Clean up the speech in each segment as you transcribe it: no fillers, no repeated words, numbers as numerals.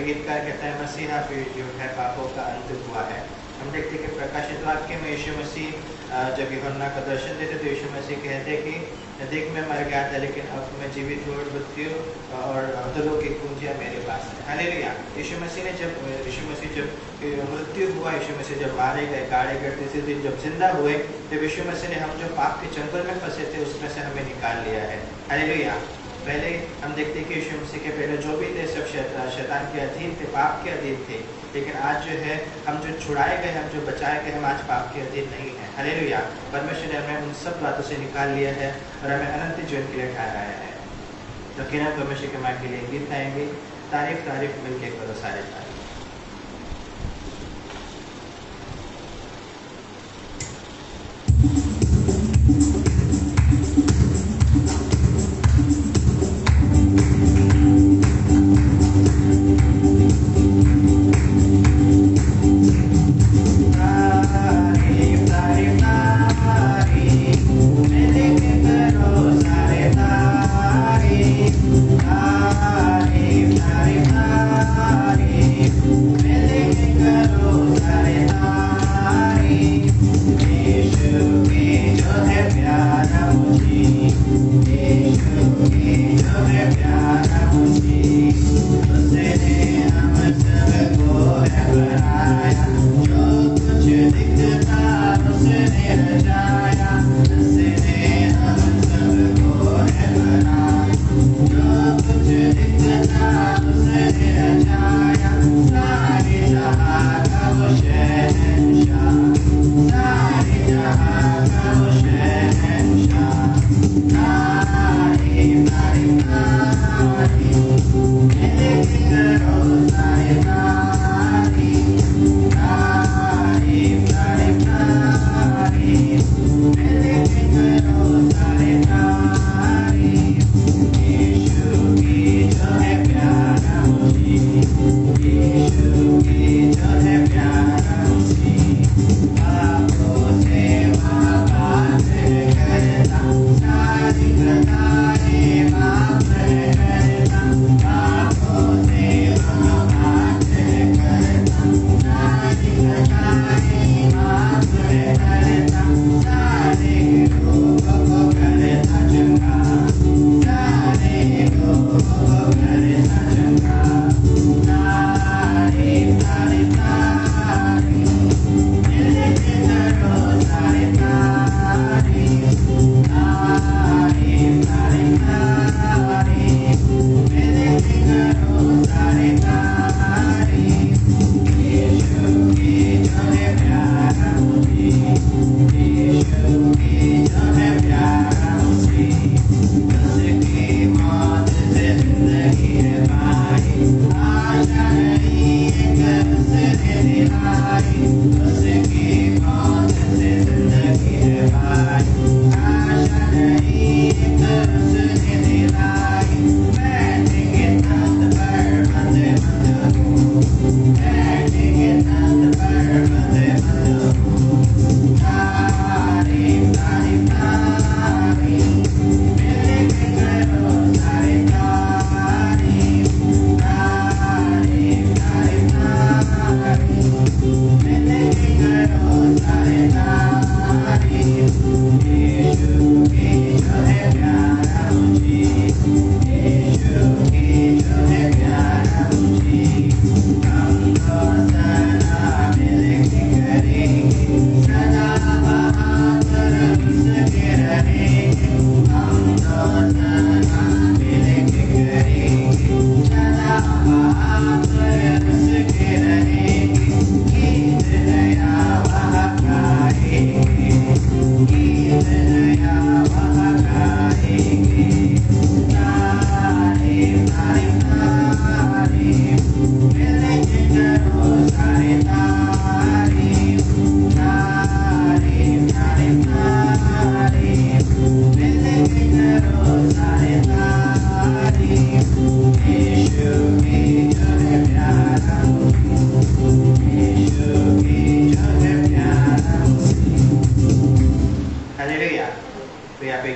गीतकार कहता है मसीहा पे जो है पापों का अंत हुआ है। हम देखते हैं कि प्रकाशित वाक्य में यीशु मसीह जब यूहन्ना का दर्शन देते तो यीशु मसीह कहते हैं कि देख मैं मर गया था लेकिन अब मैं जीवित हूँ और मृत्यु और अधरों की कुंजियाँ मेरे पास है। हालेलुया। यीशु मसीह जब मृत्यु हुआ, यीशु मसीह जब मारे गए, गाड़े गए, तीसरे दिन जब जिंदा हुए, तब यीशु मसीह ने हम जो पाप के चंगुल में फंसे थे उसमें से हमें निकाल लिया है। हालेलुया। पहले हम देखते हैं कि यीशु मसीह के पहले जो भी थे सब शैतान के अधीन थे, पाप के अधीन थे, लेकिन आज जो है हम जो छुड़ाए गए, हम जो बचाए गए, हम आज पाप के अधीन नहीं हैं। हालेलुया। परमेश्वर ने हमें उन सब बातों से निकाल लिया है और हमें अनंत जीवन के लिए ठहराया है। तो कि हम परमेश्वर के मार्ग के लिए गीत गाएंगे, तारीफ मिलके करो सारे तारीफ। Thank you.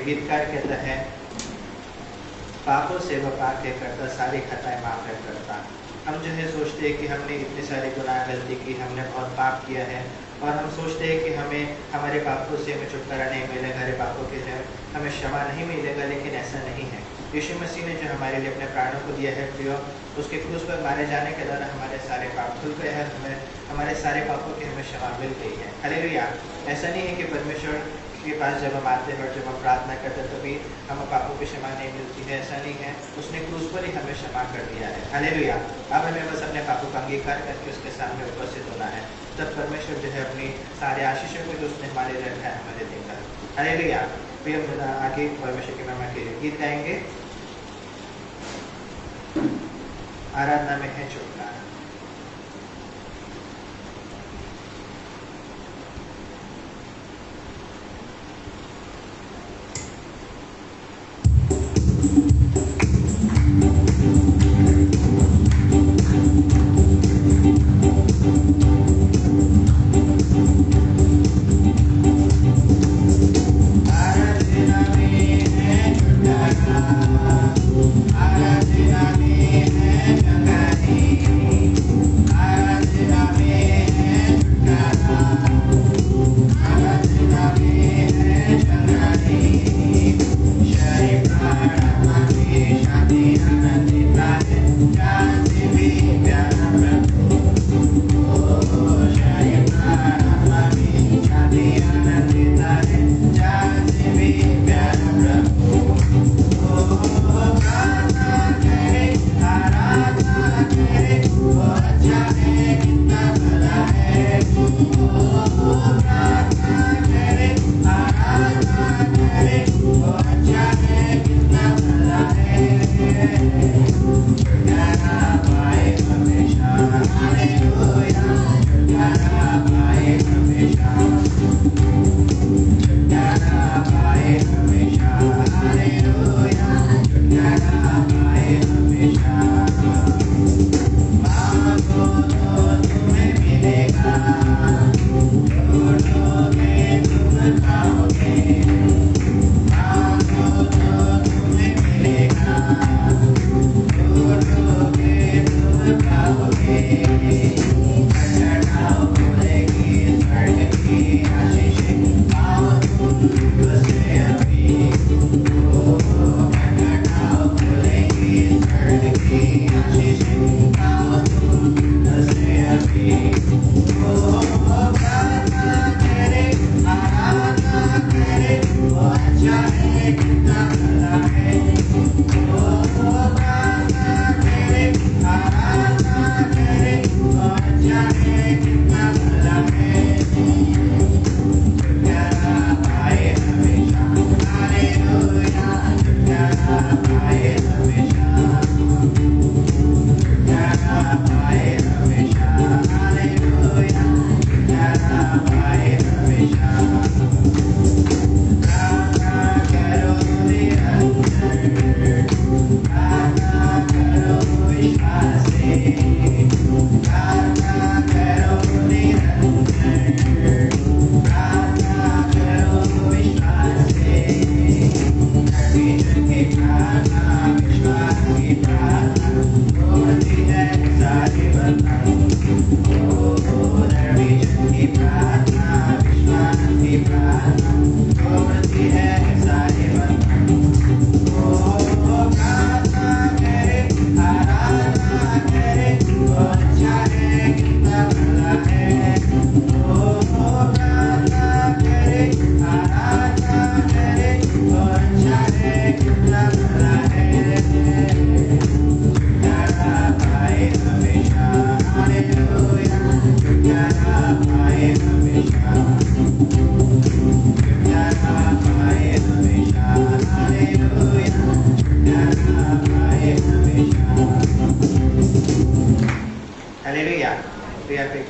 गीतकार कहता है, पापों से वह पाक है करता, सारी खताएं माफ है करता। हम जो है सोचते हैं कि हमने इतने सारे गुनाह गलती की, हमने बहुत पाप किया है, और हम सोचते हैं कि हमें हमारे पापों से हमें छुटकारा नहीं मिलेगा, हमारे पापों के जो हमें क्षमा नहीं मिलेगा, लेकिन ऐसा नहीं है। यीशु मसीह ने जो हमारे लिए अपने प्राणों को दिया है प्रियो, उसके क्रूस पर मारे जाने के द्वारा हमारे सारे पाप धुल गए हैं, हमारे सारे पापों की हमें क्षमा मिल गई है। हालेलुया। ऐसा नहीं है कि परमेश्वर के पास जब हम आते हैं और जब हम प्रार्थना करते हैं तभी हमें पापों की क्षमा नहीं मिलती है, ऐसा नहीं है। उसने क्रूस पर ही हमें क्षमा कर दिया है। हालेलुया। अब हमें बस अपने पापों का अंगीकार करके उसके सामने उपस्थित होना है, तब परमेश्वर जो है अपनी सारे आशीषों को जो उसने हमारे लिए रखा है हमें देगा। हालेलुया। फिर हम आगे परमेश्वर की महिमा के लिए गीत गाएंगे। आराधना में है छुटकारा।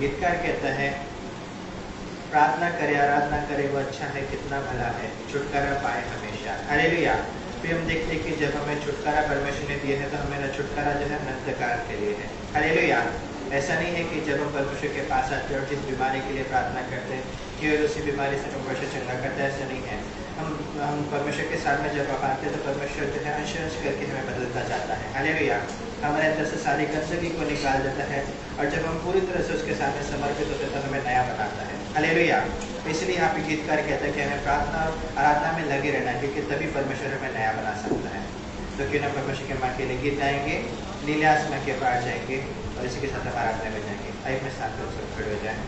गीतकार कहता है, प्रार्थना करे आराधना करे वो अच्छा है कितना भला है, छुटकारा पाए हमेशा। हालेलुया। फिर हम देखते हैं कि जब हमें छुटकारा परमेश्वर ने दिया है तो हमें छुटकारा जो है अंधकार के लिए है। हालेलुया। ऐसा नहीं है कि जब हम परमेश्वर के पास आते हैं और जिस बीमारी के लिए प्रार्थना करते हैं केवल उसी बीमारी से परमेश्वर चंगा करता है, ऐसा नहीं है। हम परमेश्वर के सामने जब आप आते हैं तो परमेश्वर जो है अंश अंश करके हमें बदलता जाता है। हालेलुया। हमारे अंदर से सारी गंदगी को निकाल देता है और जब हम पूरी तरह से उसके सामने समर्पित होते हैं तो हमें नया बनाता है। हालेलुया। इसलिए यहाँ पे गीतकार कहता है कि हमें प्रार्थना और आराधना में लगे रहना है, क्योंकि तभी परमेश्वर हमें नया बना सकता है। तो क्यों ना परमेश्वर के माँ के लिए गीत गाएंगे, नीले आसमां के पार जाएंगे और इसी के साथ हम आराधना में जाएंगे। आइए अपने साथ में सब खड़े हो जाएं।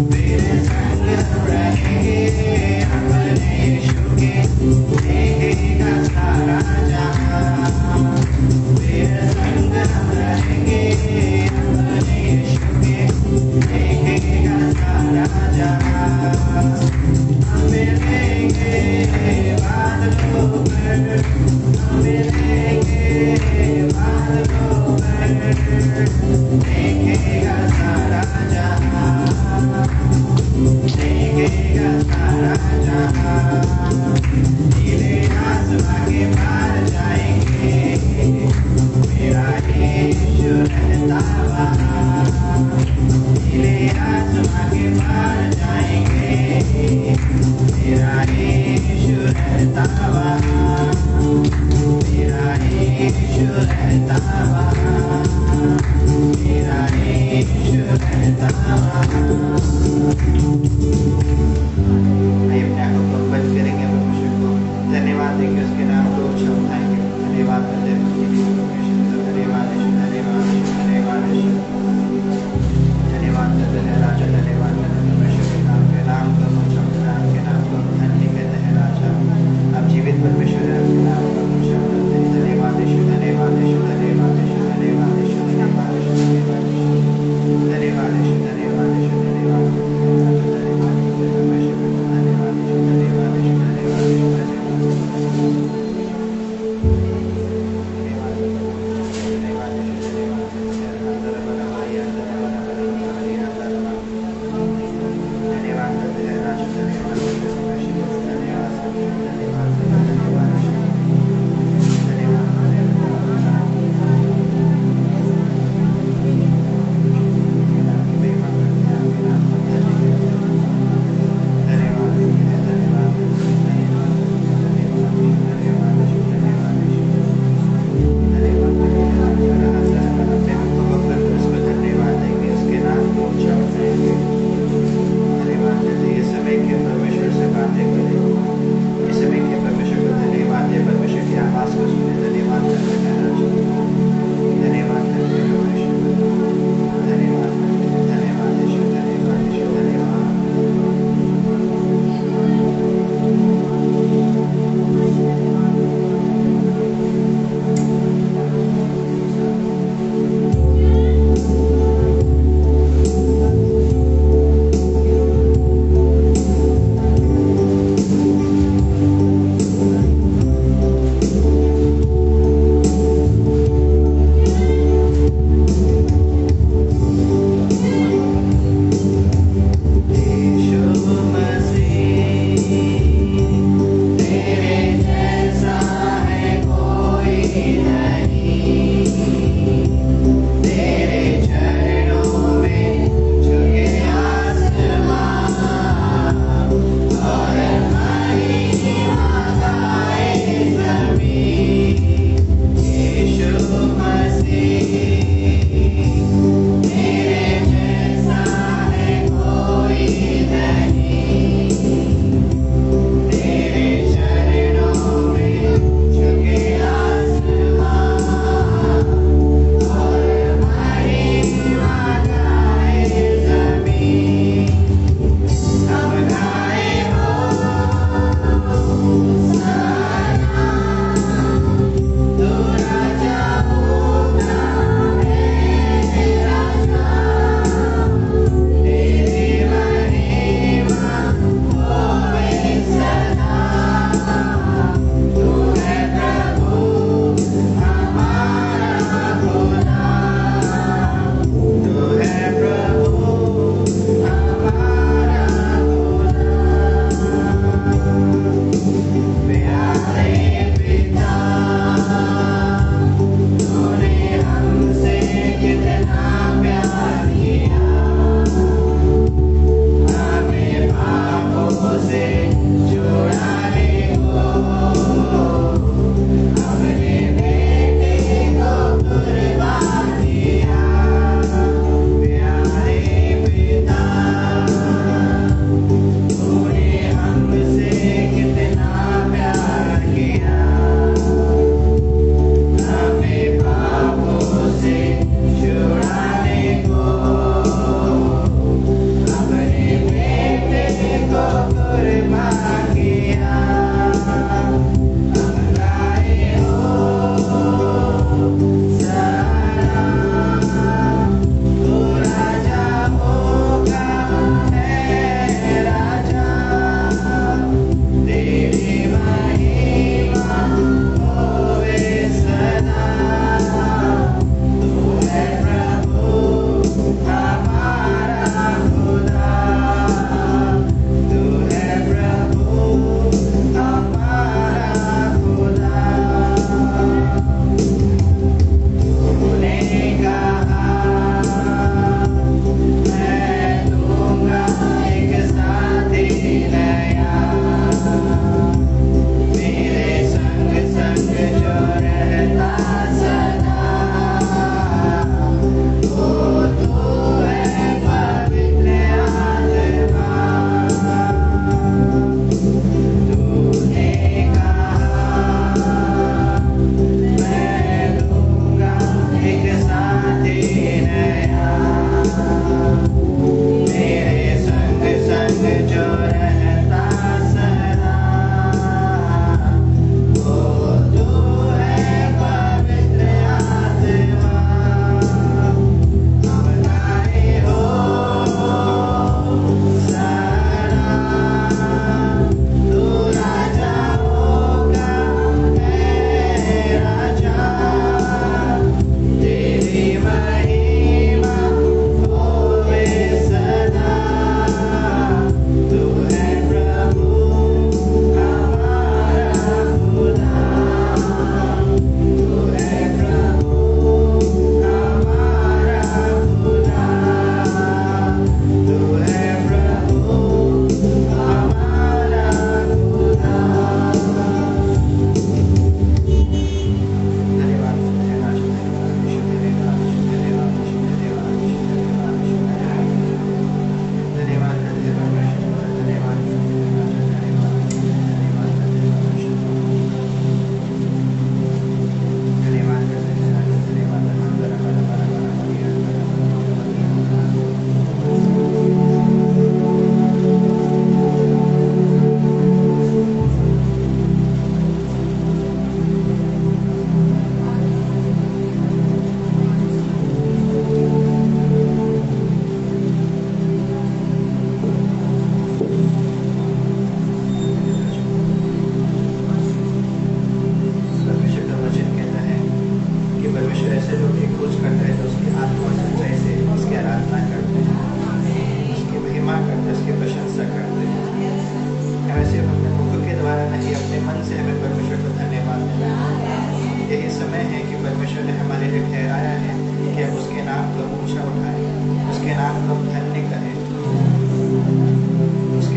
मेरे संग रहेंगे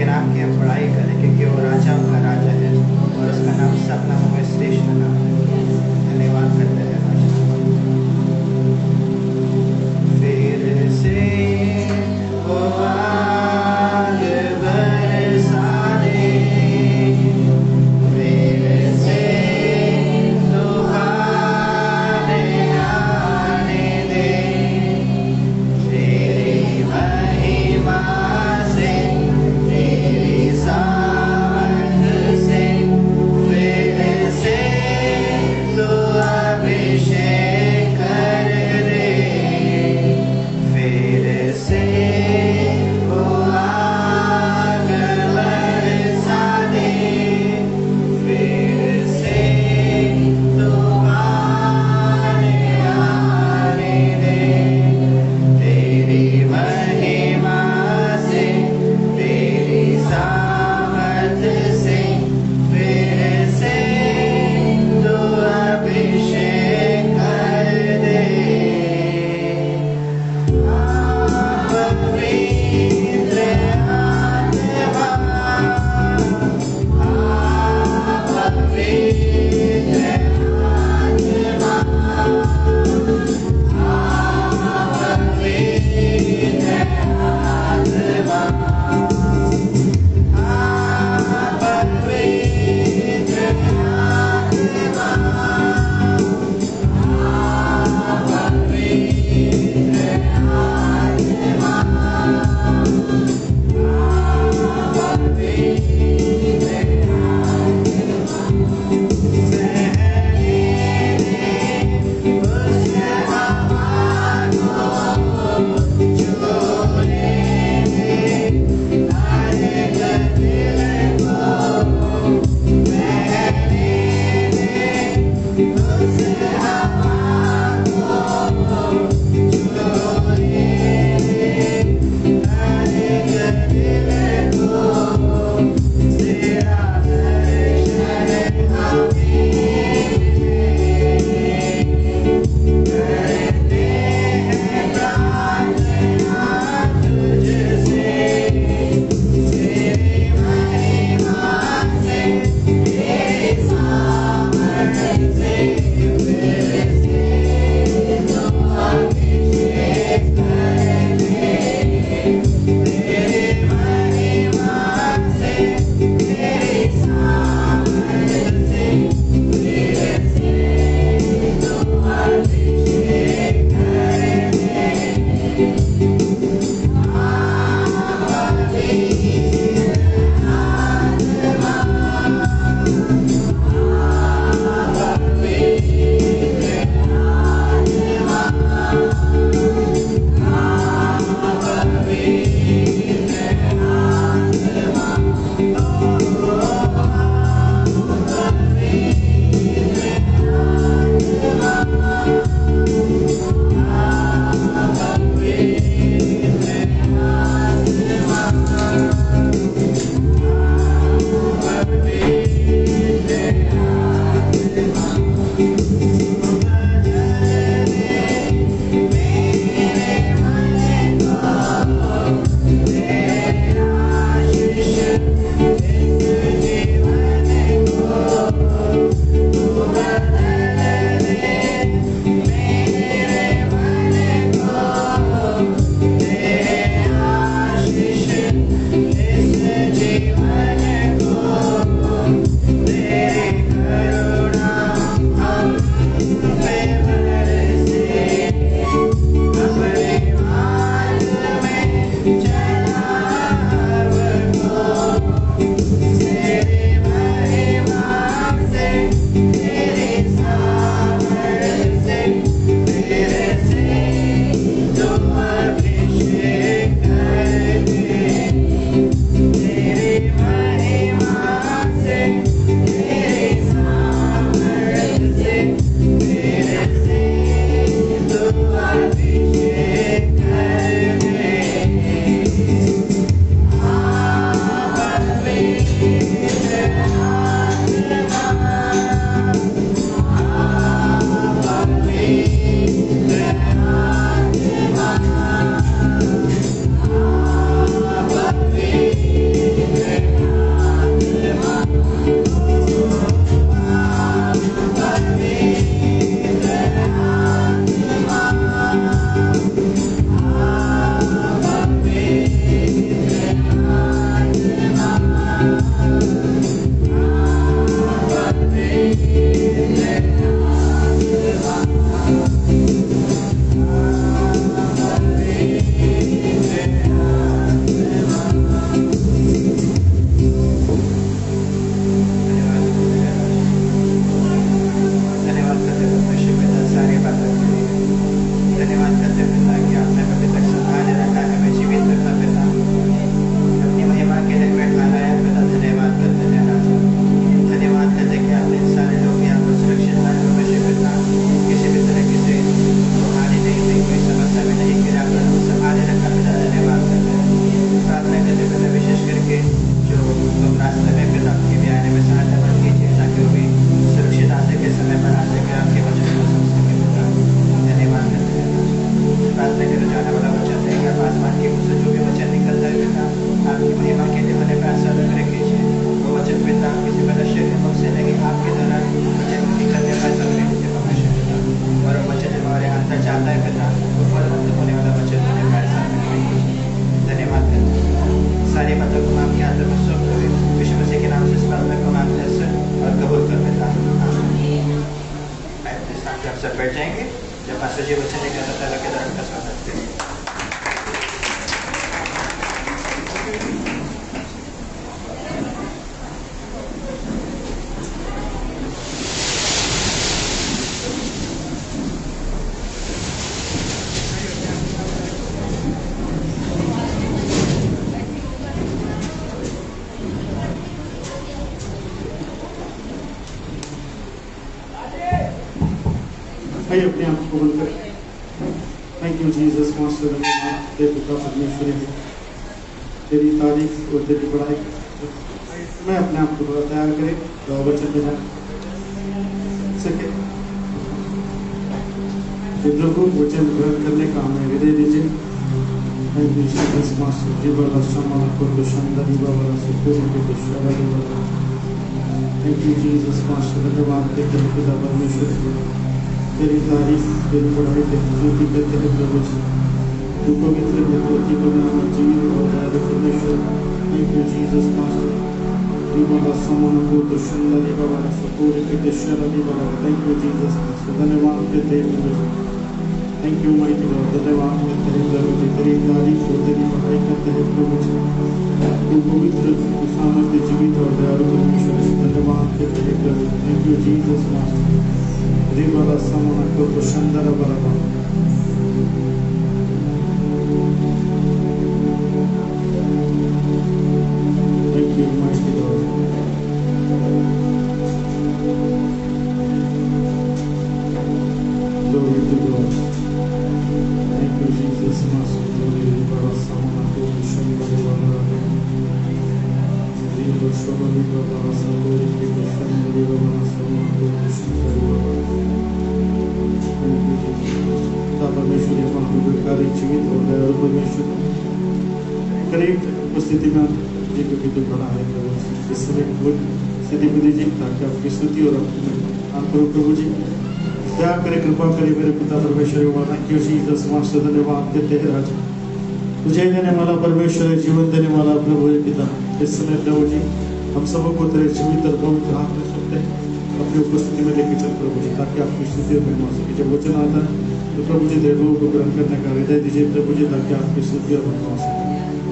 उसके नाम की हम बड़ाई करें, क्योंकि वो राजाओं का राजा है और उसका नाम सब नामों में श्रेष्ठ नाम है। धन्यवाद करते हैं राजा। फिर से वो आग बरसा दे, फिर से तूफान आने दे, तेरी महिमा से, तेरी सामर्थ से, फिर से के हाथ में सौंप कर यीशु मसीह के नाम से इस प्रार्थना को मैं आपसे और कबूल कर लेता हूँ। इस नाम से आप सब बैठ जाएंगे जब पास्टर जी वचन लेकर अल्लाह ताला के दरबार का स्वागत करें। आइए अपने आप को बंद करें। थैंक यू जीसस मास्टर पिता परमेश्वरी तेरी तारीफ और तेरी बड़ाई। मैं अपने आप को थोड़ा तैयार करें तो वचन में जा सके। को वचन ग्रहण करने का हमें हृदय दीजिए। थैंक यू जीसस मास्टर जीवन समाना को तो शानदारी बाबा से पूर्ण को शानदारी बाबा। थैंक यू जीसस मास्टर धन्यवाद देते हैं पिता परमेश्वर तेरी तारीफ तेरी बड़ाई तेरी स्तुति करते हैं प्रभु जी। तू पवित्र है तेरी नाम जीवित और दयालु परमेश्वर। थैंक यू जीसस मास्टर दीवाला समान को तो शानदारी बाबा सपूरी के शानदारी बाबा। थैंक यू जीसस मास्टर धन्यवाद देते हैं प्रभु जी। थैंक यू माइटी गॉड धन्यवाद देते हैं प्रभु जी तेरी तारीफ और तेरी बड़ाई करते हैं प्रभु जी। तू पवित्र तू सामर्थ्य जीवित और दयालु परमेश्वर धन्यवाद देते हैं प्रभु। Thank you Jesus master Rivala samana ko shandara baraba. Thank you, mighty Lord. Glory to God. Thank you, Jesus, Master. Rivala samana ko shandara baraba. Rivala samana ko shandara परमेश्वर जीवित हो गया और परमेश्वर करीब उपस्थिति में जी को भी बड़ा है प्रभु इस समय स्थिति को दीजिए ताकि आपकी स्तुति और आप करो प्रभु जी। दया करे कृपा करे मेरे पिता परमेश्वर क्यों जीसस मास्टर धन्यवाद देते हैं राजा तुझे देने वाला परमेश्वर जीवन देने वाला प्रभु पिता। इस समय प्रभु जी हम सबको तेरे जीवित और पवित्र हाथ में सौंपते हैं अपनी उपस्थिति में लेके चल प्रभु जी ताकि आपकी स्तुति और महिमा सके। जब वचन आता है तो प्रभु जी तेरे लोगों को ग्रहण करने का हृदय दीजिए प्रभु जी ताकि आपकी स्तुति और महिमा सके।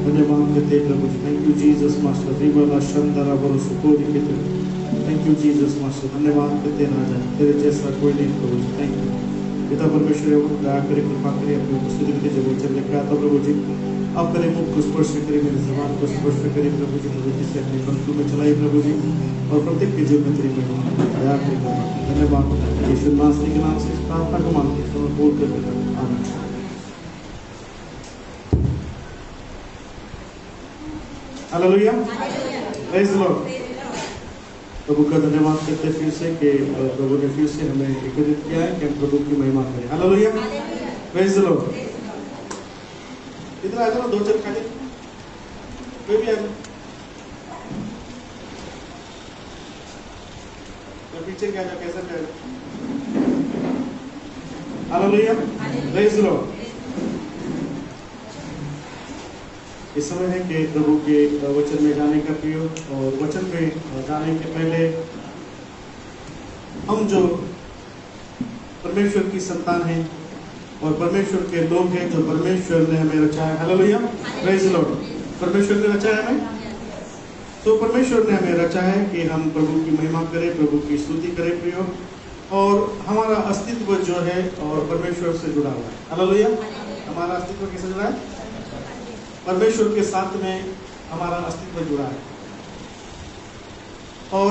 धन्यवाद देते हैं प्रभु जी। थैंक यू जीसस मास्टर दीवाला शानदारा बरो सुपोरी के तेरे। थैंक यू जीसस मास्टर धन्यवाद देते हैं राजा तेरे जैसा कोई नहीं प्रभु जी। थैंक यू पिता परमेश्वर दया करे कृपा करे अपनी उपस्थिति में जब वचन लेकर आता प्रभु जी आप करे मुख को स्पर्श करे मेरे जबान को स्पर्श करे प्रभु जी प्रवृत्ति से अपने पंक्ति में चलाई प्रभु जी और प्रत्येक के जीवन में तेरी महिमा दया करे धन्यवाद यीशु मसीह के नाम से इस प्रार्थना को मांगते हैं बोल कर आमीन। Hallelujah praise the lord. प्रभु का धन्यवाद करते हैं फिर से कि प्रभु ने फिर से हमें एकत्रित किया है कि हम प्रभु की महिमा करें। Hallelujah praise the Lord. इधर आ जाओ दो चल खाली कोई भी आ जाओ पीछे क्या जाओ कैसा क्या हालेलुया प्रेज द लॉर्ड। इस समय है कि प्रभु के वचन में जाने का प्रयोग और वचन में जाने के पहले हम जो परमेश्वर की संतान हैं और परमेश्वर के लोग हैं जो परमेश्वर ने हमें रचा है। Hallelujah praise the Lord. परमेश्वर ने रचा है हमें तो परमेश्वर ने हमें रचा है कि हम प्रभु की महिमा करें प्रभु की स्तुति करें प्रयोग और हमारा अस्तित्व जो है और परमेश्वर से जुड़ा हुआ है। हालेलुया हमारा अस्तित्व किससे जुड़ा है? परमेश्वर के साथ में हमारा अस्तित्व जुड़ा है और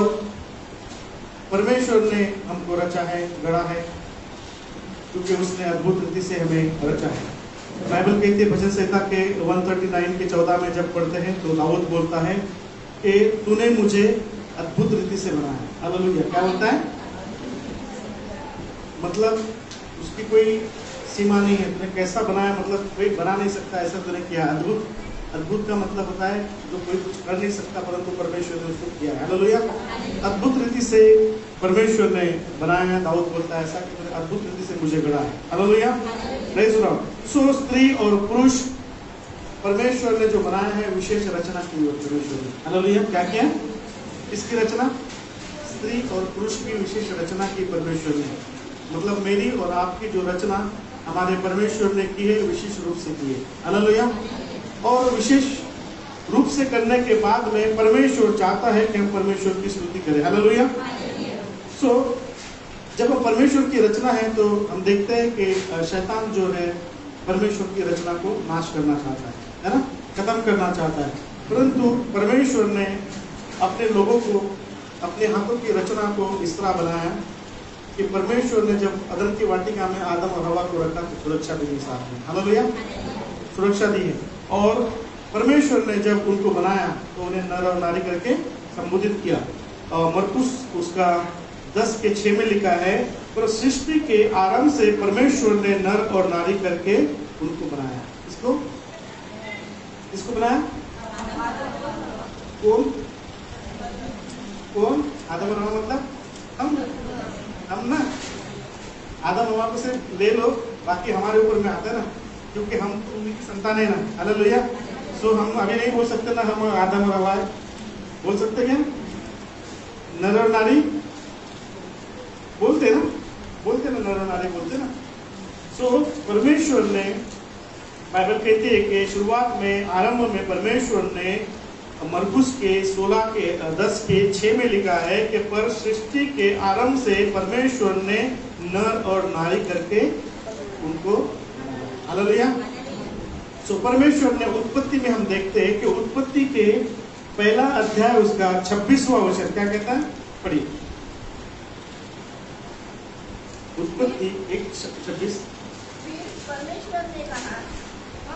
परमेश्वर ने हमको रचा है गढ़ा है क्योंकि उसने अद्भुत रीति से हमें रचा है। बाइबल कहती है भजन संहिता के 139 के 14 में जब पढ़ते हैं तो दाऊद बोलता है कि तूने मुझे अद्भुत रीति से बनाया है। हालेलुया क्या बोलता है? मतलब उसकी कोई सीमा नहीं है। तूने कैसा बनाया मतलब कोई बना नहीं सकता ऐसा तूने किया। अद्भुत अद्भुत का मतलब होता है जो कोई कुछ कर नहीं सकता परंतु परमेश्वर ने उसको किया है। हालेलुया अद्भुत रीति से परमेश्वर ने बनाया है। दाऊद बोलता है ऐसा कि तूने अद्भुत रीति से मुझे गढ़ा है। Hallelujah praise the lord. So स्त्री और पुरुष परमेश्वर ने जो बनाया है विशेष रचना की है परमेश्वर ने। हालेलुया। क्या किया? इसकी रचना, स्त्री और पुरुष की विशेष रचना की परमेश्वर ने। मतलब मेरी और आपकी जो रचना हमारे परमेश्वर ने की है विशेष रूप से की है। हालेलुया। और विशेष रूप से करने के बाद में परमेश्वर चाहता है कि हम परमेश्वर की स्तुति करें। हालेलुया। सो जब हम परमेश्वर की रचना है तो हम देखते हैं कि शैतान जो है परमेश्वर की रचना को नाश करना चाहता है ना, खत्म करना चाहता है। परंतु परमेश्वर ने अपने लोगों को, अपने हाथों की रचना को इस तरह बनाया कि परमेश्वर ने जब अदन की वाटिका में आदम और हवा को रखा तो सुरक्षा दी साथ में। हालेलुया। सुरक्षा दी है। और परमेश्वर ने जब उनको बनाया तो उन्हें नर और नारी करके संबोधित किया। मरकुस उसका 10:6 में लिखा है, पर सृष्टि के आरंभ से परमेश्वर ने नर और नारी करके उनको बनाया। इसको किसको बनाया? कौन? आदम और हवा मतलब हम ना। आदम हवा को से ले लो, बाकी हमारे ऊपर में आता है ना, क्योंकि हम तो उन्हीं की संतान है ना। हालेलुया। सो हम अभी नहीं बोल सकते ना हम आदम और हवा है। बोल सकते क्या? नर और नारी बोलते ना, नर और नारी बोलते ना। सो परमेश्वर ने, बाइबल कहती है कि शुरुआत में, आरंभ में परमेश्वर ने, मरकुस के 10:6 में लिखा है कि पर सृष्टि के आरंभ से परमेश्वर ने नर और नारी करके उनको। हालेलुया। सो परमेश्वर ने उत्पत्ति में हम देखते हैं कि उत्पत्ति के पहला अध्याय उसका 26वां वचन क्या कहता है? पढ़िए। उत्पत्ति 1:26।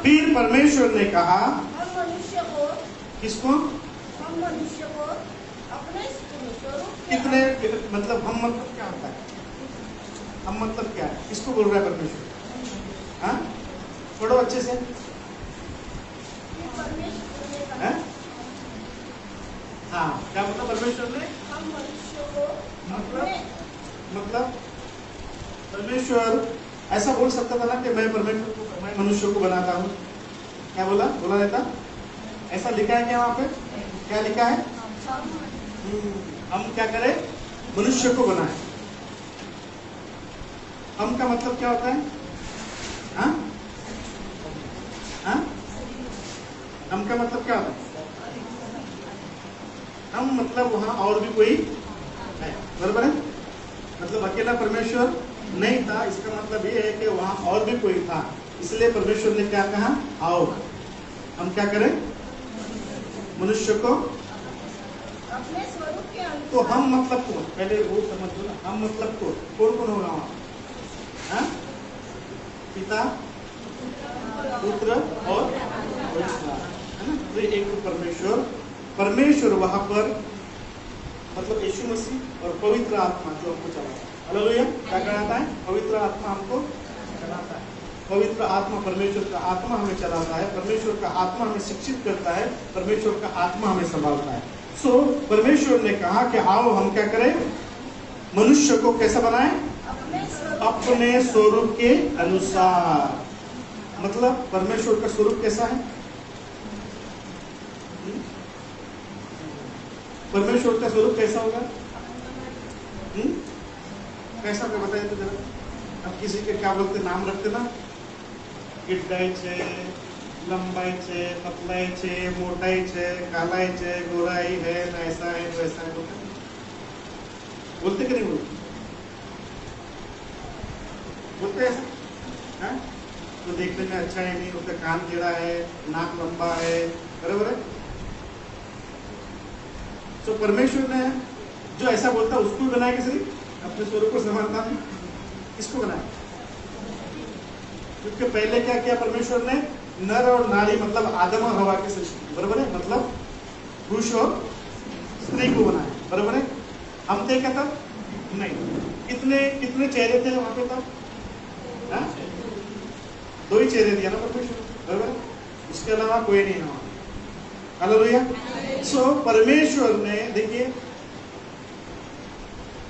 फिर परमेश्वर ने कहा हम मनुष्य को, किसको? हम मनुष्य को अपने स्वरूप के, कितने, मतलब हम मतलब क्या होता है? हम मतलब क्या है? किसको बोल रहा है परमेश्वर? हाँ, पढ़ो अच्छे से। परमेश्वर ने कहा, हैं? हाँ, क्या मतलब परमेश्वर ने? हम मनुष्य को मतलब परमेश्वर ऐसा बोल सकता था ना कि मैं मनुष्य को बनाता हूँ। क्या बोला रहता? ऐसा लिखा है क्या वहाँ पे? क्या लिखा है? हम क्या करें? मनुष्य को बनाए। हम का मतलब क्या होता है? हाँ? हाँ? हम का मतलब क्या होता है? हम मतलब वहाँ और भी कोई है, बराबर है? मतलब अकेला परमेश्वर नहीं था, इसका मतलब ये है कि वहाँ और भी कोई था। इसलिए परमेश्वर ने क्या कहा? आओ हम क्या करें? मनुष्य को अपने स्वरूप के अनुसार। तो हम मतलब कौन? पहले वो समझ लो ना, हम मतलब कौन होगा वहाँ? हाँ? पिता, पुत्र और पवित्र आत्मा, है ना? तो एक परमेश्वर वहाँ पर मतलब यीशु मसीह और पवित्र आत्मा जो हमको चलाता है। हालेलुया। क्या कराता है? पवित्र आत्मा हमको चलाता है। पवित्र आत्मा, परमेश्वर का आत्मा हमें चलाता है। परमेश्वर का आत्मा हमें शिक्षित करता है। परमेश्वर का आत्मा हमें संभालता है। सो परमेश्वर ने कहा कि आओ हम क्या करें? मनुष्य को कैसा बनाए? अपने स्वरूप के अनुसार। मतलब परमेश्वर का स्वरूप कैसा है? परमेश्वर का स्वरूप कैसा होगा? कैसा होगा बताइए तो जरा। अब किसी के क्या बोलते नाम रखते ना, गिड्डाई छे, लंबाई छे, पतलाई छे, मोटाई छे, कालाई छे, गोराई है, ऐसा है वैसा है, बोलते कि नहीं बोलते ऐसा? हाँ? तो देखने में अच्छा है नहीं, उसका कान टेढ़ा है, नाक लंबा है, बराबर है? तो परमेश्वर ने जो ऐसा बोलता है उसको बनाया किसी ने? अपने स्वरूप को संभालता है। किसको बनाया? क्योंकि पहले क्या किया परमेश्वर ने? नर और नारी मतलब आदम और हवा की सृष्टि, बराबर है? मतलब पुरुष और स्त्री को बनाया, बराबर है? हम थे क्या तब? नहीं। कितने चेहरे थे वहां पे तब? हाँ? 2 ही चेहरे दिया ना परमेश्वर, बराबर है? उसके अलावा कोई नहीं है वहां। हालेलुया। सो परमेश्वर ने, देखिए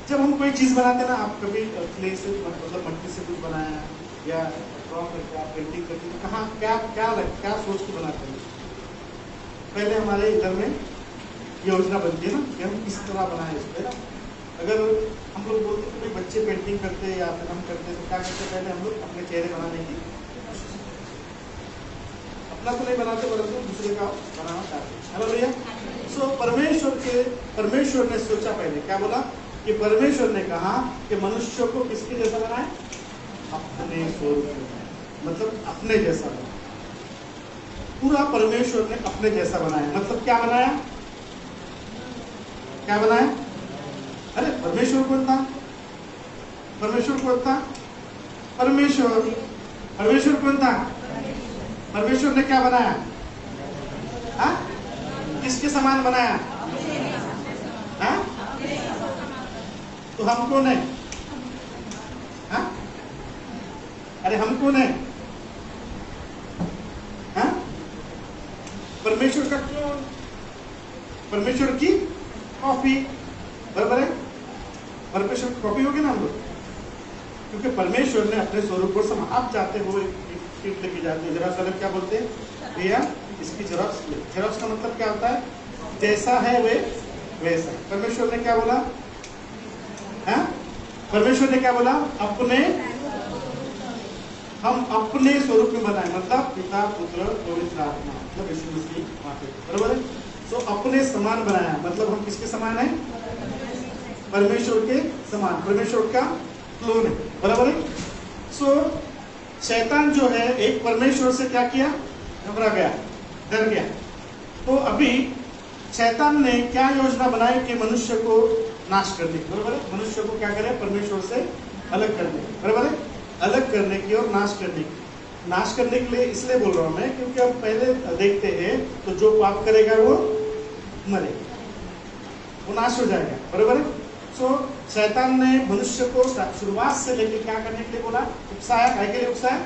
जब हम कोई चीज बनाते ना, आप कभी क्ले से मतलब मट्टी से कुछ बनाया या ड्रॉ करके आप पेंटिंग करते हैं, कहाँ क्या सोच के बनाते हैं? पहले हमारे इधर में योजना बनती है ना कि हम किस तरह बनाए इसको, है ना। अगर हम लोग बोलते हैं कि भाई बच्चे पेंटिंग करते हैं या फिर हम करते हैं तो क्या करते हैं, पहले हम लोग अपने चेहरे बनाने की कोशिश करते हैं। अपना तो नहीं बनाते परंतु दूसरे का बनाना चाहते हैं। हेलो भैया। सो परमेश्वर ने सोचा, पहले क्या बोला कि परमेश्वर ने कहा कि मनुष्य को किसके जैसा बनाए? अपने स्वरूप में, मतलब अपने जैसा बनाए। पूरा परमेश्वर ने अपने जैसा बनाया, मतलब क्या बनाया? क्या बनाया? अरे परमेश्वर कौन था? परमेश्वर कौन था? परमेश्वर कौन था? परमेश्वर ने क्या बनाया? हाँ? किसके समान बनाया? हाँ? तो हम कौन है? हाँ? अरे हम कौन है? हाँ? परमेश्वर का क्लोन, परमेश्वर की कॉपी, बराबर है। परमेश्वर की कॉपी होगी ना हम लोग, क्योंकि परमेश्वर ने अपने स्वरूप पर समा। आप चाहते हो एक टिप लेके जाते हैं, जेरॉक्स वाले क्या बोलते हैं? भैया इसकी जेरॉक्स ले। जेरॉक्स का मतलब क्या होता है? जैसा है वे वैसा। परमेश्वर ने क्या बोला? है? परमेश्वर ने क्या बोला? हम अपने स्वरूप में बनाए, मतलब पिता पुत्र पवित्र आत्मा, मतलब यीशु मसीह, बराबर है। सो अपने समान बनाया, मतलब हम किसके समान है? परमेश्वर के समान, परमेश्वर का क्लोन है, बराबर है। सो शैतान जो है एक परमेश्वर से क्या किया? घबरा गया, डर गया। तो अभी शैतान ने क्या योजना बनाई कि मनुष्य को नाश करने की, बराबर है। मनुष्य को क्या करे? परमेश्वर से अलग करने की, बराबर है। अलग करने की और नाश करने की। नाश करने के लिए इसलिए बोल रहा हूं मैं क्योंकि अब पहले देखते हैं तो जो पाप करेगा वो मरेगा, वो नाश हो जाएगा, बराबर है। सो शैतान ने मनुष्य को शुरुआत से लेकर क्या करने के लिए बोला? उकसाया। काय के लिए उकसाया?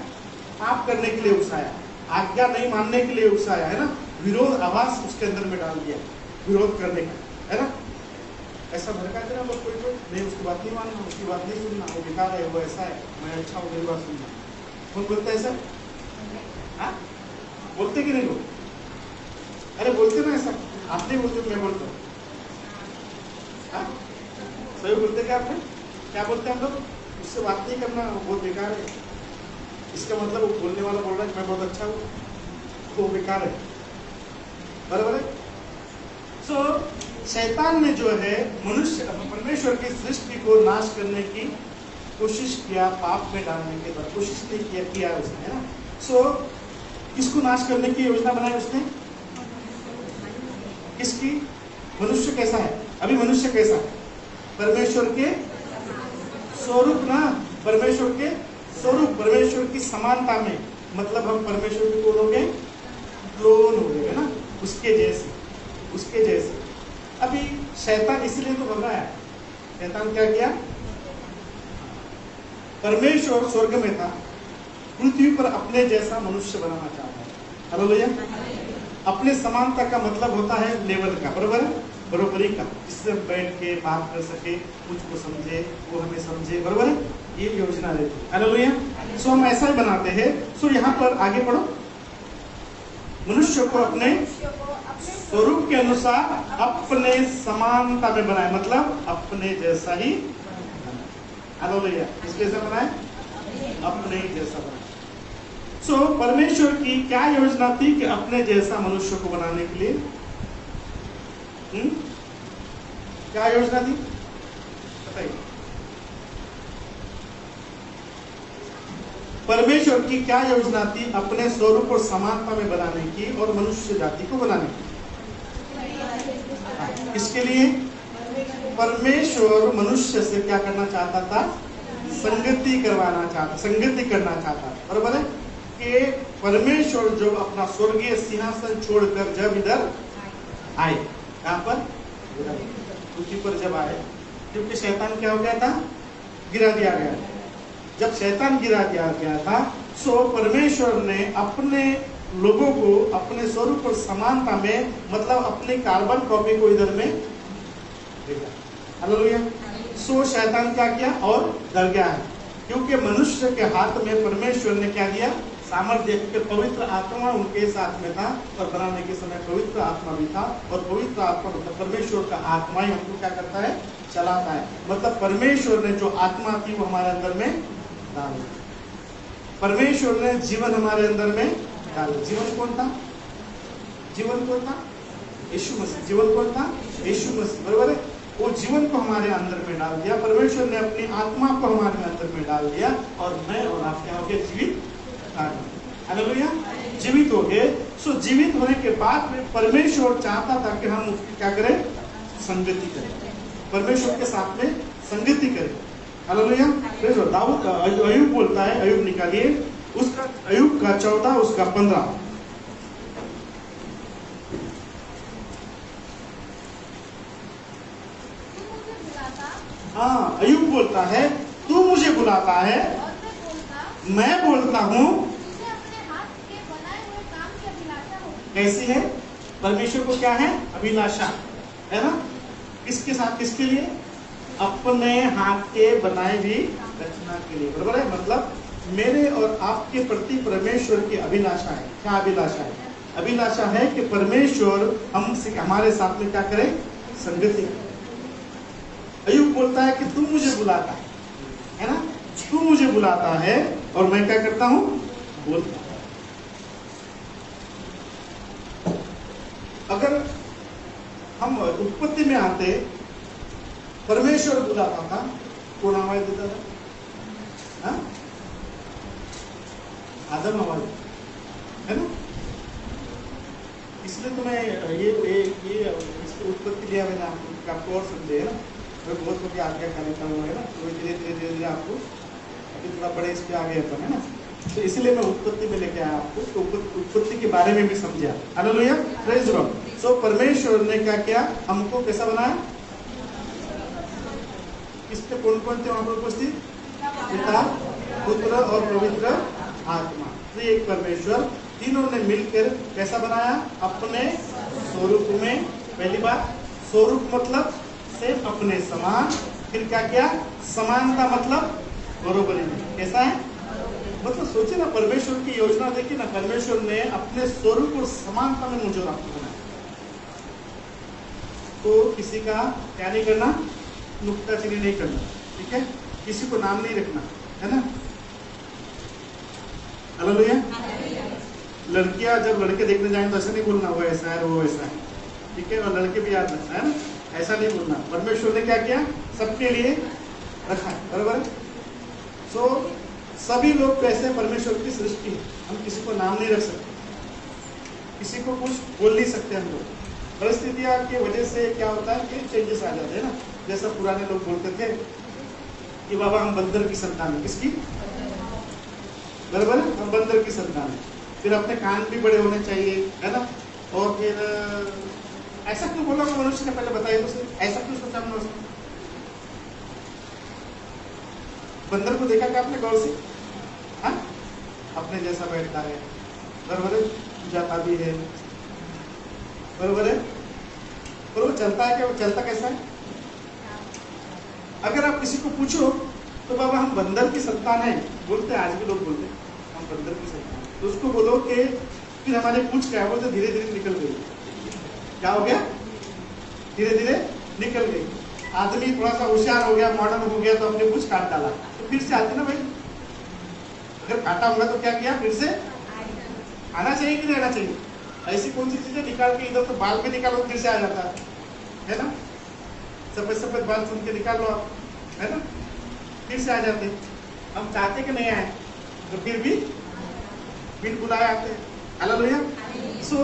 पाप करने के लिए उकसाया, आज्ञा नहीं मानने के लिए उकसाया, है ना। विरोध आवाज उसके अंदर में डाल दिया, विरोध करने का, है ना। ऐसा भड़का देना लोग, कोई नहीं उसकी बात नहीं मानना, उसकी बात नहीं सुनना, वो बेकार है, वो ऐसा है, मैं अच्छा हूँ, मेरी बात सुनना। कौन बोलता है ऐसा? हाँ? बोलते कि नहीं लोग? अरे बोलते ना ऐसा, आप नहीं बोलते, मैं बोलता हूँ। सही बोलते क्या आपने? क्या बोलते हैं हम लोग? उससे बात नहीं करना, वो बहुत बेकार है। इसका मतलब वो बोलने वाला बोल रहा है कि मैं बहुत अच्छा हूँ, तो वो बेकार है, बराबर है। सो शैतान ने जो है मनुष्य परमेश्वर की सृष्टि को नाश करने की कोशिश किया, पाप में डालने के बाद कोशिश नहीं किया उसने, है ना। सो किसको नाश करने की योजना बनाई उसने? किसकी? मनुष्य कैसा है? अभी मनुष्य कैसा है? परमेश्वर के स्वरूप ना, परमेश्वर के स्वरूप, परमेश्वर की समानता में, मतलब हम परमेश्वर के कौन हो गए? क्लोन हो गए, है ना, उसके जैसे, उसके जैसे। अभी शैतान इसलिए तो घबराया। शैतान क्या किया? परमेश्वर स्वर्ग में था, पृथ्वी पर अपने जैसा मनुष्य बनाना चाहता है। हालेलुया। अपने समानता का मतलब होता है लेवल का, बराबर है, बराबरी का, जिससे बैठ के बात कर सके, मुझको समझे, वो हमें समझे, बराबर है। ये योजना रहती है। हालेलुया। सो हम ऐसा ही बनाते हैं। सो यहाँ पर आगे पढ़ो। मनुष्य को अपने स्वरूप के अनुसार अपने समानता में बनाए, मतलब अपने जैसा ही। हालेलुया। किस जैसा बनाए? अपने ही जैसा बनाए। सो परमेश्वर की क्या योजना थी कि अपने जैसा मनुष्य को बनाने के लिए? क्या योजना थी? बताइए। परमेश्वर की क्या योजना थी अपने स्वरूप और समानता में बनाने की और मनुष्य जाति को बनाने की? इसके लिए परमेश्वर मनुष्य से क्या करना चाहता था? संगति करवाना चाहता, संगति करना चाहता, बराबर है। कि परमेश्वर जो अपना स्वर्गीय सिंहासन छोड़कर जब इधर आए, यहाँ पर पृथ्वी पर जब आए, क्योंकि शैतान क्या हो गया था? गिरा दिया गया। जब शैतान गिरा दिया गया था, सो परमेश्वर ने अपने लोगों को अपने स्वरूप और समानता में, मतलब अपने कार्बन कॉपी को इधर में देखा। हालेलुया। सो शैतान क्या किया? और डर गया है, क्योंकि मनुष्य के हाथ में परमेश्वर ने क्या दिया, सामर्थ्य, के पवित्र आत्मा उनके साथ में था और बनाने के समय पवित्र आत्मा भी था। और पवित्र आत्मा मतलब परमेश्वर का आत्मा ही हमको क्या करता है, चलाता है। मतलब परमेश्वर ने जो आत्मा थी वो हमारे अंदर में डाल दी। परमेश्वर ने जीवन हमारे अंदर में डाल दिया। जीवन कौन था? जीवन कौन था? यीशु मसीह। जीवन कौन था? यीशु मसीह, बराबर है। वो जीवन को हमारे अंदर में डाल दिया। परमेश्वर ने अपनी आत्मा को हमारे अंदर में डाल दिया और मैं और आप क्या हो गए, जीवित। हालेलुया, जीवित हो गए। सो जीवित होने के बाद में परमेश्वर चाहता था कि हम उसकी क्या करें, संगति करें, परमेश्वर के साथ में संगति करें। हालेलुया। दाऊद अय्यूब बोलता है, अय्यूब निकालिए उसका, अय्यूब का 14 उसका 15। हाँ, अय्यूब बोलता है, तू मुझे बुलाता है और मैं बोलता हूँ। तुझे अपने हाथ के बनाए हुए काम की अभिलाषा होगी। कैसी है? परमेश्वर को क्या है, अभिलाषा है ना। किसके साथ, किसके लिए? अपने हाथ के बनाए हुई रचना के लिए, बराबर है। मतलब मेरे और आपके प्रति परमेश्वर की अभिलाषा है। क्या अभिलाषा है? अभिलाषा है कि परमेश्वर हमसे, हमारे साथ में क्या करे, संगति करे। अय्यूब बोलता है कि तू मुझे बुलाता है ना, तू मुझे बुलाता है और मैं क्या करता हूं, बोलता हूं। अगर हम उत्पत्ति में आते, परमेश्वर बुलाता था, कौन आवाज देता था? आदम आवाज है ना। इसलिए तो मैं ये इसकी उत्पत्ति लिया मैंने आपको और समझे है ना। बहुत बड़ी आज्ञाकारिता हुआ है ना, तो धीरे धीरे धीरे आपको अभी थोड़ा बड़े इस पे आ गया था है ना। तो इसलिए मैं उत्पत्ति में लेके आया आपको, तो उत्पत्ति के बारे में भी समझा। Hallelujah, praise God. सो परमेश्वर ने क्या किया, हमको कैसा बनाया? इसमें कौन कौन थे वहां पर उपस्थित? पिता, पुत्र और पवित्र आत्मा, तो एक परमेश्वर, तीनों ने मिलकर कैसा बनाया? अपने स्वरूप में। पहली बात, स्वरूप मतलब सेम, अपने समान। फिर क्या किया? समानता मतलब बरोबरी में। कैसा है? मतलब सोचिए ना, परमेश्वर की योजना देखिए ना, परमेश्वर ने अपने स्वरूप और समानता में मुझे आपको बनाया। तो किसी का क्या नहीं करना, नुक्ताचीनी नहीं करना, ठीक है। किसी को नाम नहीं रखना, है ना। हालेलुया। लड़कियां जब लड़के देखने जाएं तो ऐसा नहीं बोलना वो ऐसा है वो ऐसा है, ठीक है। और लड़के भी याद रखना है ना, ऐसा नहीं बोलना। परमेश्वर ने क्या किया? सबके लिए रखा है, बराबर। सो सभी लोग कैसे परमेश्वर की सृष्टि है, हम किसी को नाम नहीं रख सकते, किसी को कुछ बोल नहीं सकते हम लोग। परिस्थितियां की वजह से क्या होता है कि चेंजेस आ जाते हैं ना। जैसा पुराने लोग बोलते थे कि बाबा हम बंदर की संतान है। किसकी? बराबर, हम बंदर की संतान है। फिर अपने कान भी बड़े होने चाहिए, है ना। और फिर ऐसा क्यों बोला मनुष्य ने, पहले बताइए तो, ऐसा क्यों सोचा मनुष्य? बंदर को देखा क्या आपने गौर से? हाँ, अपने जैसा बैठता है, बराबर है, जाता भी है, बराबर है। और वो चलता है क्या? वो चलता कैसा है? अगर आप किसी को पूछो तो बाबा हम बंदर की संतान है, बोलते हैं, आज भी लोग बोलते हैं हम बंदर की संतान। तो उसको बोलो कि फिर हमारे पूछ क्या है, बोलते धीरे धीरे निकल गई। क्या हो गया? धीरे धीरे निकल गई। आदमी थोड़ा सा होशियार हो गया, मॉडर्न हो गया, तो अपने पूछ काट डाला, तो फिर से आती ना भाई। अगर काटा होगा तो क्या किया? फिर से आना चाहिए कि नहीं आना चाहिए? ऐसी कौन सी चीजें निकाल के इधर तो बाल पे निकालो फिर से आ जाता है ना। सफेद सफेद बाल चुन के निकाल लो आप, है ना, फिर से आ जाते। हम चाहते कि नहीं आए, तो फिर भी बिन बुलाए आते। हालेलुया। सो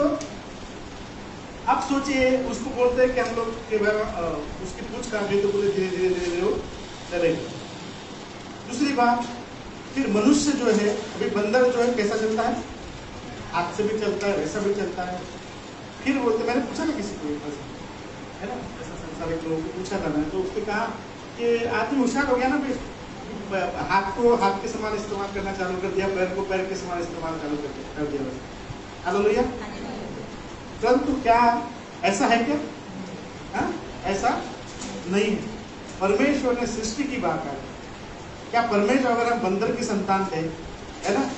आप सोचिए, उसको बोलते हैं कि हम लोग के उसकी पूछ काट दी तो बोले धीरे धीरे धीरे धीरे वो चलेगी। दूसरी बात, फिर मनुष्य जो है, अभी बंदर जो है कैसा चलता है? हाथ से भी चलता है, वैसा भी चलता है। फिर बोलते, मैंने पूछा ना किसी को, है ना, ऐसा संसारिक लोगों को पूछा था मैंने, तो उसने कहा कि आदमी होशियार हो गया ना, फिर हाथ को हाथ के समान इस्तेमाल करना चालू कर दिया, पैर को पैर के समान इस्तेमाल चालू कर दिया। हालेलुया। परंतु क्या ऐसा है क्या? हाँ, ऐसा नहीं है। परमेश्वर ने सृष्टि की बात है, क्या परमेश्वर, अगर हम बंदर की संतान थे, है ना,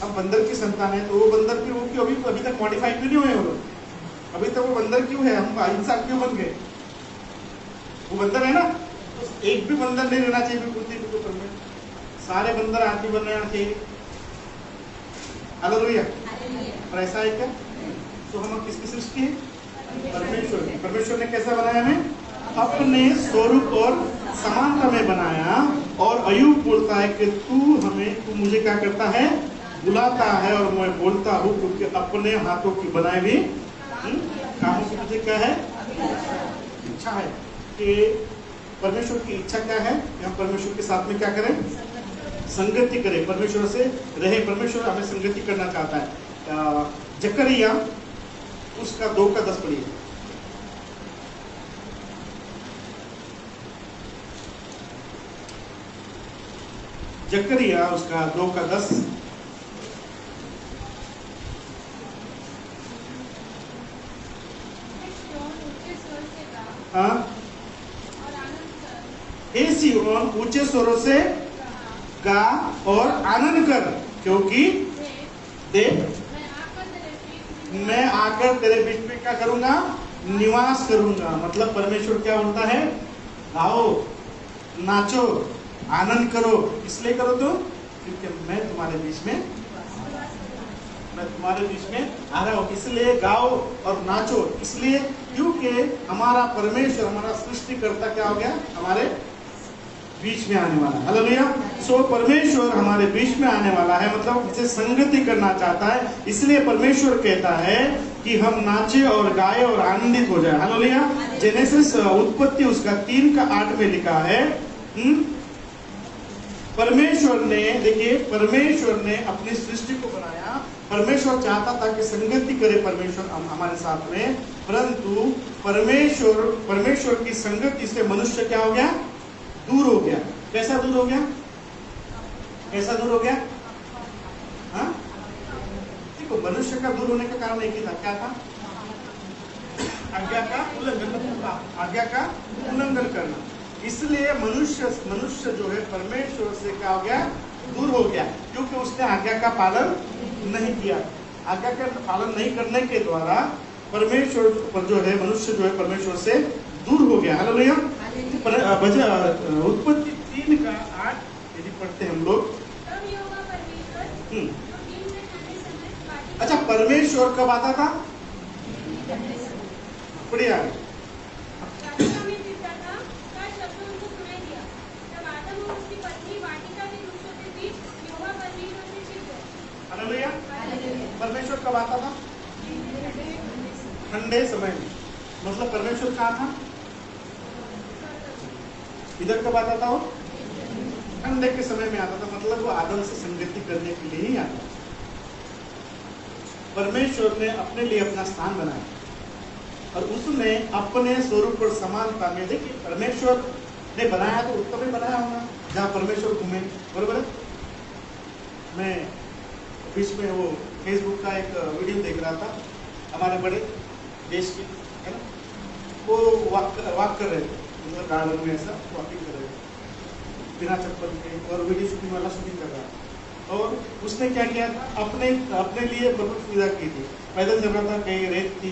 हम बंदर की संतान है, तो वो बंदर की वो क्यों अभी तक मॉडिफाई क्यों नहीं हुए वो लोग? अभी तक वो बंदर क्यों है? हम इंसान क्यों बन गए? वो बंदर है ना, तो एक भी बंदर नहीं रहना चाहिए पृथ्वी के ऊपर में, सारे बंदर आदमी बनना चाहिए। हालेलुया। और ऐसा है क्या? तो हम किसकी सृष्टि है? परमेश्वर ने कैसा बनाया हमें? अपने स्वरूप और समानता में बनाया। और अय्यूब बोलता है कि तू मुझे क्या करता है? बुलाता है और मैं बोलता हूँ, क्योंकि अपने हाथों की बनाई हुई कामों की मुझे क्या है? इच्छा है। कि परमेश्वर की इच्छा क्या है? कि हम परमेश्वर के साथ में क्या करें? संगति करें, परमेश्वर से रहे। परमेश्वर हमें संगति करना चाहता है। जकरिया उसका 2:10 पढ़िए। जकरिया उसका 2:10। हाँ, हे सिय्योन ऊंचे स्वरों से गा और आनंद कर, क्योंकि देख मैं आकर तेरे बीच में क्या करूंगा? निवास करूंगा। मतलब परमेश्वर क्या बोलता है? गाओ, नाचो, आनंद करो। इसलिए करो तो क्योंकि मैं तुम्हारे बीच में आ रहा हूँ। इसलिए गाओ और नाचो। इसलिए क्योंकि हमारा परमेश्वर, हमारा सृष्टिकर्ता क्या हो गया? हमारे बीच में आने वाला। हालेलुया। सो परमेश्वर हमारे बीच में आने वाला है, मतलब हमसे संगति करना चाहता है। इसलिए परमेश्वर कहता है कि हम नाचे और गाए और आनंदित हो जाए। हालेलुया। जेनेसिस उत्पत्ति उसका 3:8 में लिखा है। परमेश्वर ने, देखिए, परमेश्वर ने अपनी सृष्टि को बनाया। परमेश्वर चाहता था कि संगति करे परमेश्वर हमारे साथ में, परंतु परमेश्वर की संगति से मनुष्य क्या हो गया? दूर हो गया। कैसा दूर हो गया? कैसा दूर हो गया? हाँ, देखो, मनुष्य का दूर होने का कारण एक ही था। क्या था? आज्ञा का उल्लंघन करना। इसलिए मनुष्य जो है परमेश्वर से क्या हो गया? दूर हो गया, क्योंकि उसने आज्ञा का पालन नहीं किया। आज्ञा का पालन नहीं करने के द्वारा परमेश्वर पर जो है, मनुष्य जो है परमेश्वर से दूर हो गया। हालेलुया। उत्पत्ति 3:8 यदि पढ़ते हम लोग। अच्छा, परमेश्वर कब आता था? बढ़िया। परमेश्वर कब आता था? ठंडे समय में। मतलब परमेश्वर कहाँ था? इधर कब आता था वो? ठंडे के समय में आता था। मतलब वो आदम से संगति करने के लिए ही आता था। परमेश्वर ने अपने लिए अपना स्थान बनाया और उसने अपने स्वरूप और समानता में, देखिए, परमेश्वर ने बनाया तो उत्तम ही बनाया होगा जहाँ परमेश्वर घूमे। बरोबर है। मैं बीच में वो फेसबुक का एक वीडियो देख रहा था, हमारे बड़े देश के, है ना, वो वॉक कर रहे थे, मतलब गार्डन में ऐसा वॉकिंग कर रहे थे बिना चप्पल के, और वीडियो शूटिंग वाला शूटिंग कर रहा था। और उसने क्या किया था? अपने लिए बहुत सुविधा की थी। पैदल चल रहा था, कहीं रेत थी,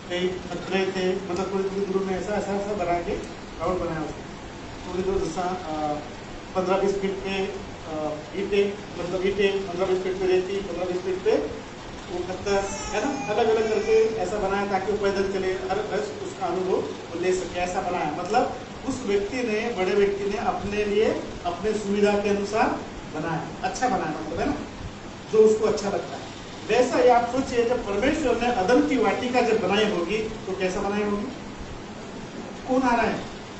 कहीं पत्थरे थे, मतलब थोड़ी दूर में ऐसा बना के रोड बनाया उसने। थोड़ी दूर जैसा 15-20 फीट पे ईंटें 15-20 फीट पे रेती, 15-20 फीट पे वो पत्थर, है ना, अलग अलग करके ऐसा बनाया ताकि वो पैदल चले, हर उसका अनुभव वो ले सके। ऐसा बनाया। मतलब उस व्यक्ति ने, बड़े व्यक्ति ने अपने लिए अपने सुविधा के अनुसार बनाया, अच्छा बनाया, मतलब, है ना, जो उसको अच्छा लगता है। वैसा ही आप सोचिए, जब परमेश्वर ने अदम की वाटिका जब बनाई होगी तो कैसा बनाई होगी? कौन आ रहा है?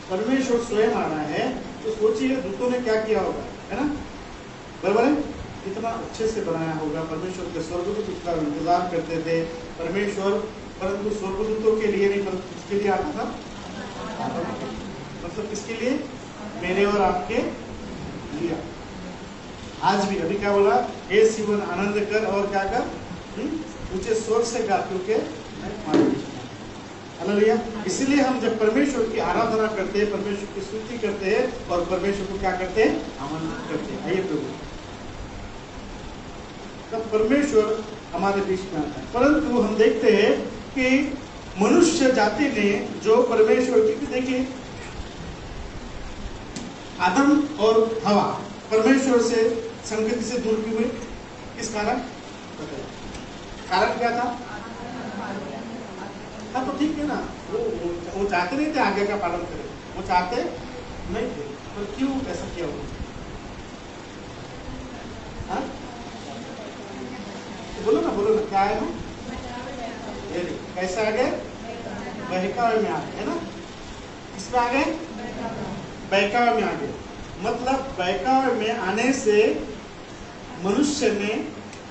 परमेश्वर स्वयं आ रहा है। तो सोचिए दूतों ने क्या किया होगा, है ना, बराबर है? इतना अच्छे से बनाया होगा। परमेश्वर के स्वर्गदूत उसका इंतजार करते थे परमेश्वर, परंतु स्वर्गदूतों के लिए नहीं, परंतु किसके लिए आता था? मतलब किसके लिए? मेरे और आपके लिए। आज भी अभी क्या बोला? हे सिय्योन आनंद कर और क्या कर? ऊंचे स्वर से गा, क्योंकि मैं तुम्हारे बीच में। हालेलुया। इसलिए हम जब परमेश्वर की आराधना करते हैं, परमेश्वर की स्तुति करते हैं और परमेश्वर को क्या करते हैं, आमंत्रित करते हैं, आइए प्रभु, तब परमेश्वर हमारे बीच में आता है। परंतु हम देखते हैं कि मनुष्य जाति ने जो परमेश्वर की, देखिए आदम और हवा परमेश्वर से संगति से दूर क्यों हुए, किस कारण, कारण क्या था? हाँ तो ठीक है ना, वो चाहते नहीं थे आगे का पालन करें, वो चाहते नहीं थे, पर क्यों ऐसा किया उन्होंने? हाँ बोलो ना क्या है ना, कैसे आ गए, बहकावे में आ गए, है ना, किसमें आ गए, बहकावे में आ गए। मतलब बहकावे में आने से मनुष्य ने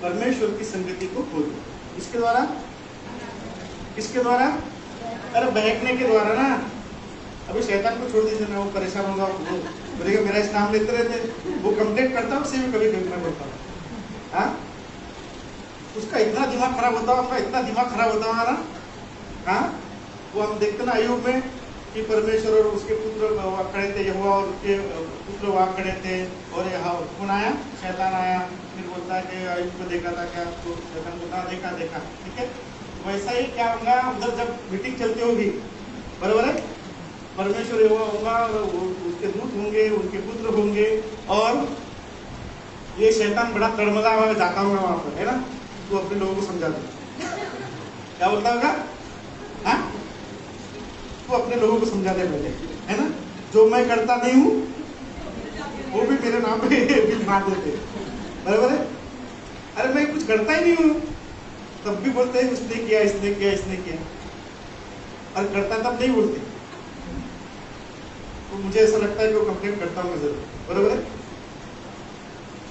परमेश्वर की संगति को खो दिया। इसके द्वारा, किसके द्वारा, अरे बहकने के द्वारा ना। अभी शैतान को छोड़ दीजिए ना, वो परेशान होगा, बोलेगा मेरा इस नाम लेते रहते, वो कंप्लेंट करता है, उससे भी कभी कभी मैं बोलता हूँ, हाँ उसका इतना दिमाग खराब होता है, इतना दिमाग खराब होता है ना, हाँ वो हम देखते ना अय्यूब में कि परमेश्वर और उसके पुत्र खड़े थे, यहोवा और उसके पुत्र वहाँ खड़े थे, और यहाँ कौन आया, शैतान आया, फिर बोलता है कि अय्यूब को देखा था क्या, तो शैतान बोलता देखा, ठीक है। वैसा ही क्या होगा उधर जब मीटिंग चलती होगी, बराबर है, परमेश्वर यहोवा होगा और उसके दूत होंगे, उनके पुत्र होंगे, और ये शैतान बड़ा तड़मगा हुआ जाता होगा वहाँ पर, है ना, तो अपने लोगों को समझा दे, क्या बोलता होगा, हाँ तो अपने लोगों को समझा दे पहले, है ना, जो मैं करता नहीं हूँ वो भी मेरे नाम पे बिल मार देते, बराबर है। अरे मैं कुछ करता ही नहीं हूँ, तब भी बोलते हैं उसने किया, इसने किया, और करता तब नहीं बोलते। तो मुझे ऐसा लगता है कि वो कंप्लेंट करता हूँ जरूर, बराबर है।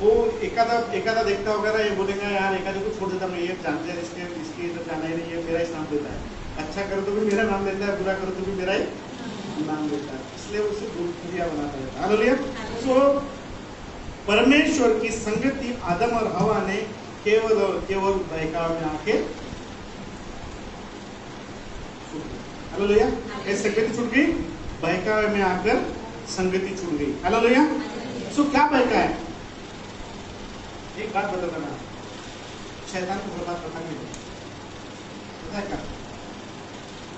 वो एकादा देखता होगा ना, ये बोलेगा यार एकादे को छोड़ देता मैं, ये जानते हैं इसके इधर जाना ही नहीं है, मेरा ही नाम लेता है, अच्छा करो तो भी मेरा नाम लेता है, बुरा करो तो भी मेरा ही नाम लेता है, इसलिए उसे दूरिया बनाता रहता है। हालेलुया। सो परमेश्वर की संगति आदम और हवा ने केवल और केवल बहकाव में आके, हालेलुया, ये संगति छूट गई, बहकाव में आकर संगति छूट गई। हालेलुया। सो क्या बहका है, एक बात बताता ना, शैतान को हर बात पता नहीं पता है क्या,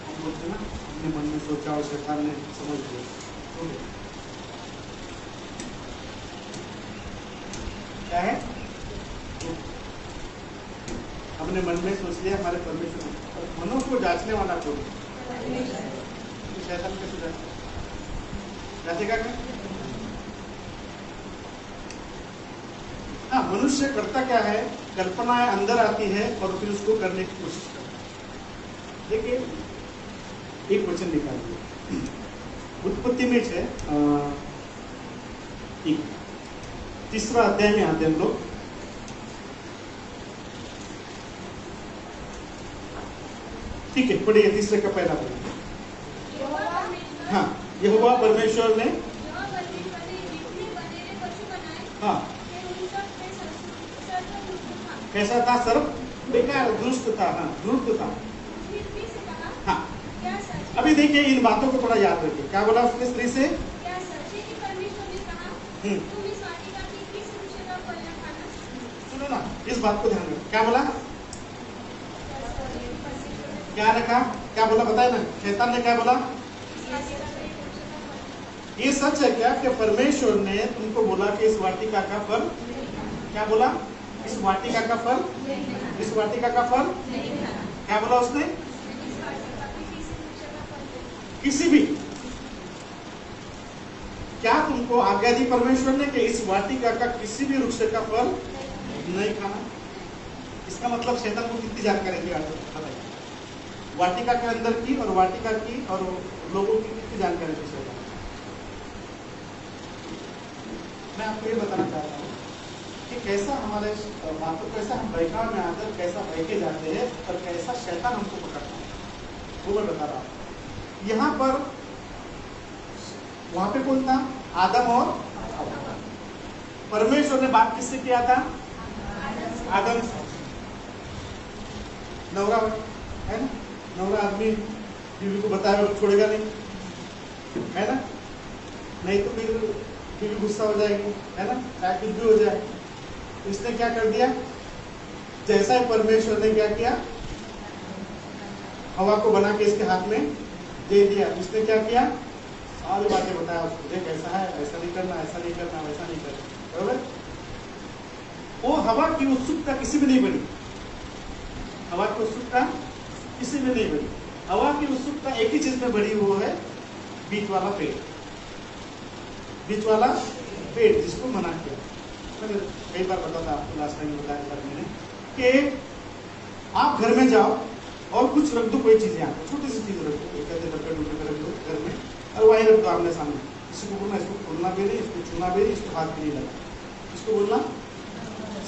हम बोलते ना अपने मन में सोचा और शैतान ने समझ लिया, तो क्या है, हमने मन में सोच लिया, हमारे परमेश्वर मनों को जांचने वाला कौन, शैतान कैसे जांचेगा क्या? हाँ, मनुष्य करता क्या है, कल्पनाएं अंदर आती है और फिर उसको करने की कोशिश करता है। देखिए एक वचन निकालिए, उत्पत्ति में है 3 अध्याय में आते हैं हम लोग, ठीक है, पढ़िए 3 का पहला पढ़िए। हाँ, यहोवा परमेश्वर ने, हाँ कैसा था, सर्प बेकार, दुष्ट था, हाँ धूर्त था। हाँ अभी देखिए इन बातों को थोड़ा याद रखिए, क्या बोला उसने स्त्री से, सुनो ना इस बात को ध्यान रखो, क्या बोला, क्या रखा, क्या बोला बताए ना, शैतान ने क्या बोला, ये सच है क्या कि परमेश्वर ने तुमको बोला कि इस वाटिका का फल, क्या बोला, इस वाटिका का फल, इस वाटिका का फल, क्या बोला उसने, किसी भी, क्या तुमको आज्ञा दी परमेश्वर ने कि इस वाटिका का किसी भी वृक्ष का फल नहीं खाना? इसका मतलब शैतान को कितनी जानकारी थी, वाटिका के अंदर की और वाटिका की और लोगों की कितनी जानकारी थी शैतान। मैं आपको ये बताना चाहता हूँ कि कैसा हमारे बातों, कैसा हम बहकाव में आकर कैसा बहके जाते हैं और कैसा शैतान हमको पकड़ता है, वो मैं बता रहा हूँ। यहाँ पर वहां पे कौन था, आदम और हवा। परमेश्वर ने बात किससे किया था, आदम से, नवरा है ना, नवरा आदमी बीवी को बताया और छोड़ेगा नहीं, है ना? नहीं तो फिर बीवी गुस्सा हो जाएगी, है ना? चाहे कुछ भी हो जाए। तो इसने क्या कर दिया, जैसा ही परमेश्वर ने क्या किया, हवा को बना के इसके हाथ में दे दिया। इसने क्या किया, सारी बातें बताया उसको, देख ऐसा है, ऐसा नहीं करना, ऐसा नहीं करना, वैसा नहीं करना, बरोबर? वो हवा की उत्सुकता किसी में नहीं बनी, हवा की उत्सुकता किसी में नहीं बनी। हवा की उत्सुकता एक ही चीज में बढ़ी, वो है बीच वाला पेड़, बीच वाला पेड़ जिसको मना किया। मैंने कई बार बताया आपको, लास्ट टाइम बताया था मैंने कि आप घर में जाओ और कुछ रख दो, कोई चीजें यहाँ पे छोटी सी चीज रख दो, एक आधे डब्बे डुब्बे रख दो घर में, और वहीं रख दो आमने सामने। किसी को बोलना इसको खोलना भी नहीं, इसको छूना भी नहीं, इसको हाथ भी नहीं लगा, इसको बोलना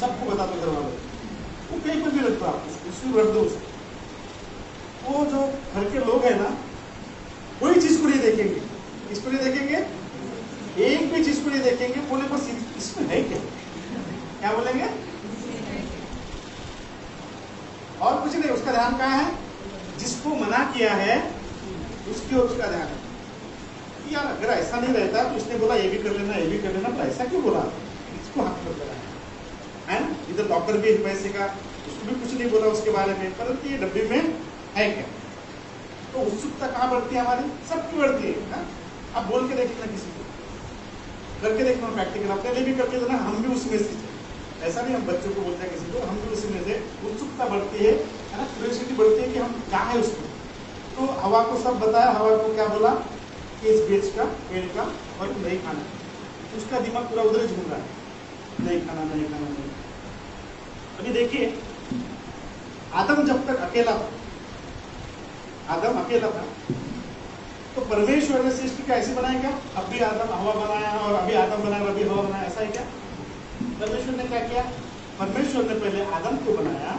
सबको बता दो घर वालों को, कहीं पर भी रख दो, आप उसको रख दो उसको। वो जो घर के लोग है ना, कोई चीज को नहीं देखेंगे, इसको नहीं देखेंगे, एक भी चीज को नहीं देखेंगे, बोले बस इसमें है क्या बोलेंगे, और कुछ नहीं। उसका ध्यान कहाँ है, जिसको मना किया है उसकी ओर उसका ध्यान है। यार अगर ऐसा नहीं रहता तो उसने बोला ये भी कर लेना, ये भी कर लेना, तो ऐसा क्यों बोला, इसको हाथ में लगाया है ना? इधर लॉकर भी है पैसे का, उसको भी कुछ नहीं बोला उसके बारे में, परंतु ये डब्बे में है क्या। तो उत्सुकता कहाँ बढ़ती है हमारी, सबकी बढ़ती है ना? आप बोल के देखना, किसी को करके देखना, प्रैक्टिकल अपने लिए भी करके देना, हम भी उसमें से, ऐसा नहीं हम बच्चों को बोलते हैं किसी को, हम भी उसमें से उत्सुकता बढ़ती है ना, क्यूरियोसिटी बढ़ती है कि हम क्या है उसको। तो हवा को सब बताया, हवा को क्या बोला कि इस बीज का, पेड़ का और नहीं खाना, तो उसका दिमाग पूरा उधर झूम रहा है, नहीं खाना, नहीं खाना, नहीं। अभी देखिए, आदम जब तक अकेला था, आदम अकेला था, तो परमेश्वर ने सृष्टि का ऐसे बनाया क्या, अब भी आदम हवा बनाया और अभी आदम बनाया, अभी हवा बनाया, ऐसा है क्या? परमेश्वर ने क्या किया, परमेश्वर ने पहले आदम को बनाया,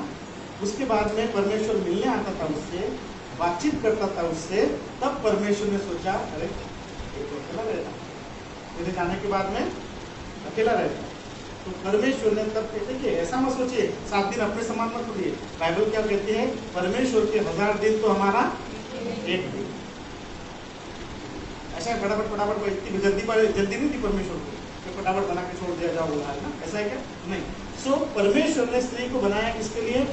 उसके बाद में परमेश्वर मिलने आता था उससे, बातचीत करता था उससे, तब परमेश्वर ने सोचा अरे ये तो अकेला रहता, मेरे जाने के बाद में अकेला रहता। तो परमेश्वर ने तब कहते कि ऐसा मत सोचिए 7 दिन अपने समान मत करिए, बाइबल क्या कहती है, परमेश्वर के 1000 दिन तो हमारा एक दिन। ऐसा फटाफट फटाफट इतनी जल्दी नहीं थी परमेश्वर को कि फटाफट बना के छोड़ दिया जाओ बोला है ना, ऐसा है क्या? नहीं। सो परमेश्वर ने स्त्री को बनाया किसके लिए,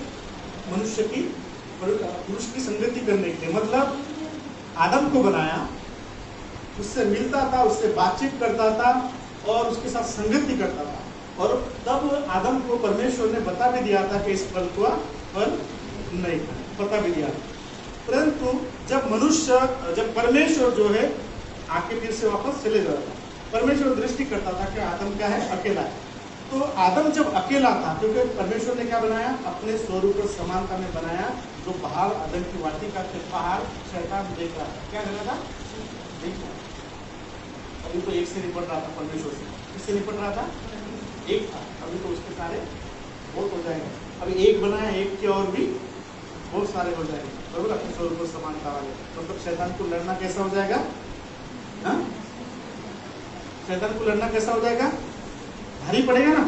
मनुष्य की, पुरुष की संगति करने के लिए। मतलब आदम को बनाया, उससे मिलता था, उससे बातचीत करता था और उसके साथ संगति करता था। और तब आदम को परमेश्वर ने बता भी दिया था कि इस फल का फल नहीं खाना, पता भी दिया। परंतु जब परमेश्वर जो है आके फिर से वापस चले जाता, परमेश्वर दृष्टि करता था कि आदम क्या है, अकेला है। तो आदम जब अकेला था, क्योंकि परमेश्वर ने क्या बनाया, अपने स्वरूप और समानता में बनाया, जो बाहर आदम की वाटिका के बाहर शैतान देख रहा था, क्या कर रहा था, देख रहा था। अभी तो एक से निपट रहा था परमेश्वर से, किससे निपट रहा था, एक था, अभी तो उसके सारे बहुत हो जाएंगे। अभी एक बनाया, एक के और भी बहुत सारे हो जाएंगे, बराबर, अपने स्वरूप और समानता वाले। मतलब शैतान को लड़ना कैसा हो जाएगा, हाँ? शैतान को लड़ना कैसा हो जाएगा, भारी पड़ेगा ना।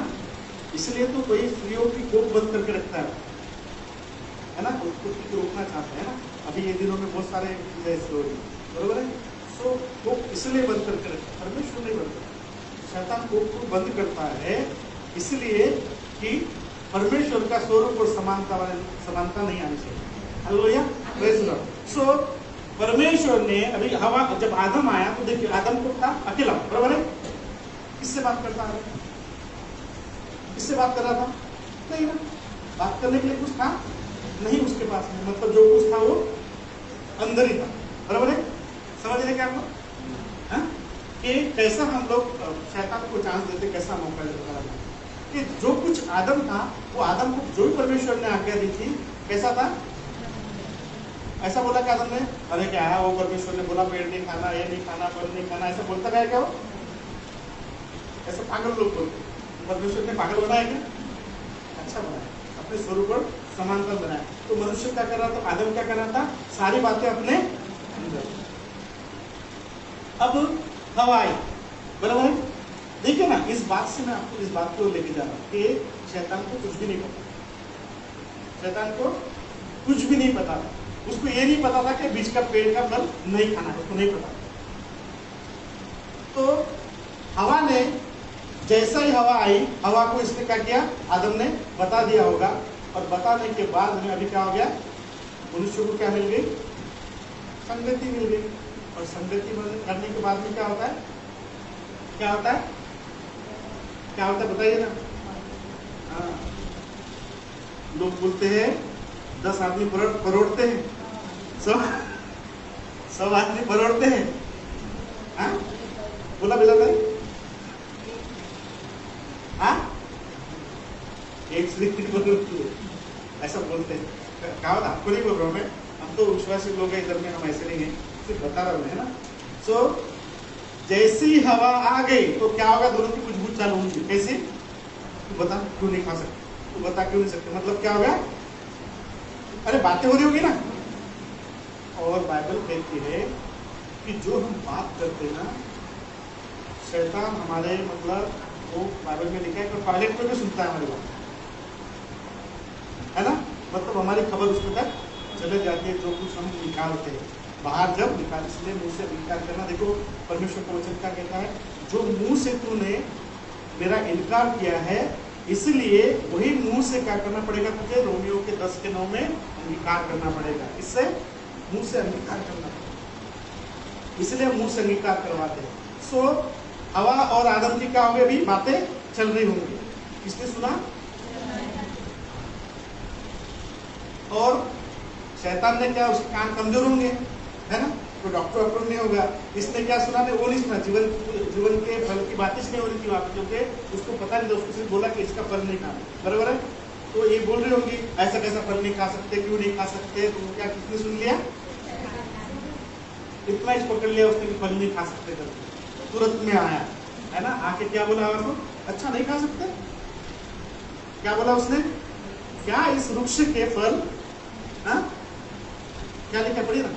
इसलिए तो कोई स्त्रियों की कोख बंद करके रखता है ना, उसको रोकना चाहते हैं ना। अभी ये दिनों में बहुत सारे चीजें ऐसे हो रही, बरोबर है। सो वो इसलिए बंद करके रखता है, परमेश्वर नहीं बंद करता, शैतान कोख को बंद करता है, इसलिए कि परमेश्वर का स्वरूप और समानता नहीं आनी चाहिए। Hallelujah, praise the lord. So परमेश्वर ने अभी हवा, जब आदम आया तो देखिए आदम को था अकेला, बराबर है। किससे बात करता है, किससे बात कर रहा था, नहीं ना, बात करने के लिए कुछ था नहीं उसके पास में, मतलब जो कुछ था वो अंदर ही था, बराबर है। समझ रहे क्या आप लोग, कि कैसा हम लोग शैतान को चांस देते, कैसा मौका देता है कि जो कुछ आदम था, वो आदम को जो भी परमेश्वर ने आज्ञा दी थी, कैसा था, ऐसा बोला कि आदम ने, अरे क्या है वो परमेश्वर ने बोला पेड़ नहीं खाना, ये नहीं खाना, फल नहीं खाना, ऐसा बोलता है क्या वो, ऐसा पागल लोग बोलते। परमेश्वर ने पागल बनाया क्या, अच्छा बनाया, अपने स्वरूप और समानता बनाया। तो मनुष्य क्या कर रहा था, आदम क्या कर रहा था, सारी बातें अपने अंदर। अब हवा आई, बराबर है। देखिए ना, इस बात से मैं आपको इस बात को लेके जा रहा हूँ कि शैतान को कुछ भी नहीं पता, शैतान को कुछ भी नहीं पता। उसको ये नहीं पता था कि बीच का पेड़ का फल नहीं खाना है, उसको नहीं पता। तो हवा ने, जैसा ही हवा आई, हवा को इसने क्या किया, आदम ने बता दिया होगा, और बताने के बाद में अभी क्या हो गया, मनुष्य को क्या मिल गई, संगति मिल गई। और संगति करने के बाद में क्या होता है, क्या होता है, क्या होता है बताइए ना। हाँ, लोग बोलते हैं 10 आदमी परोड़ते हैं, सब आदमी परोड़ते हैं। हाँ बोला बिला भाई, हाँ एक स्त्री परोड़ती है, ऐसा बोलते हैं। कहा था, आपको नहीं बोल रहा हूँ मैं, हम तो विश्वासी लोग हैं इधर में, हम ऐसे नहीं हैं, सिर्फ बता रहा हूँ, है ना। सो जैसी हवा आ गई तो क्या होगा, दोनों की कुछ बुझ चालू होंगी। कैसे, तू बता क्यों नहीं खा सकते, तू बता क्यों नहीं सकते, मतलब क्या होगा, अरे बातें हो रही होगी ना। और बाइबल कहती है कि जो हम बात करते हैं ना, शैतान हमारे, मतलब वो बाइबल में लिखा है कि टॉयलेट में भी सुनता है हमारी बात, है ना। मतलब हमारी खबर उसके तक चले जाती है, जो कुछ हम निकालते हैं बाहर जब निकाल, इसलिए मुंह से इनकार करना। देखो परमेश्वर का वचन क्या कहता है, जो मुंह से तूने मेरा इनकार किया है, इसलिए वही मुंह से क्या करना पड़ेगा तुझे, रोमियो के 10:9 में अंगीकार करना पड़ेगा। इससे मुंह से अंगीकार करना पड़ेगा, इसलिए मुंह से अंगीकार करवाते हैं। सो हवा और आदम की क्या होंगे, अभी बातें चल रही होंगी, किसने सुना, और शैतान ने क्या, उसके कान कमजोर होंगे, है ना, तो डॉक्टर नहीं होगा, इसने क्या सुना, वो नहीं सुना, जीवन के फल की बातें नहीं हो रही थी वहाँ पे, क्योंकि उसको पता नहीं था, उसको सिर्फ बोला कि इसका फल नहीं खाना, बराबर है। तो ये बोल रही होंगी ऐसा कैसा फल नहीं खा सकते, क्यों नहीं खा सकते, तो क्या किसने सुन लिया, इतना ही पकड़ लिया उसने कि फल नहीं खा सकते करके, तुरंत में आया, है ना, आके क्या बोला आपको, अच्छा नहीं खा सकते, क्या बोला उसने, क्या इस वृक्ष के फल, हाँ क्या लिखा पढ़िए ना,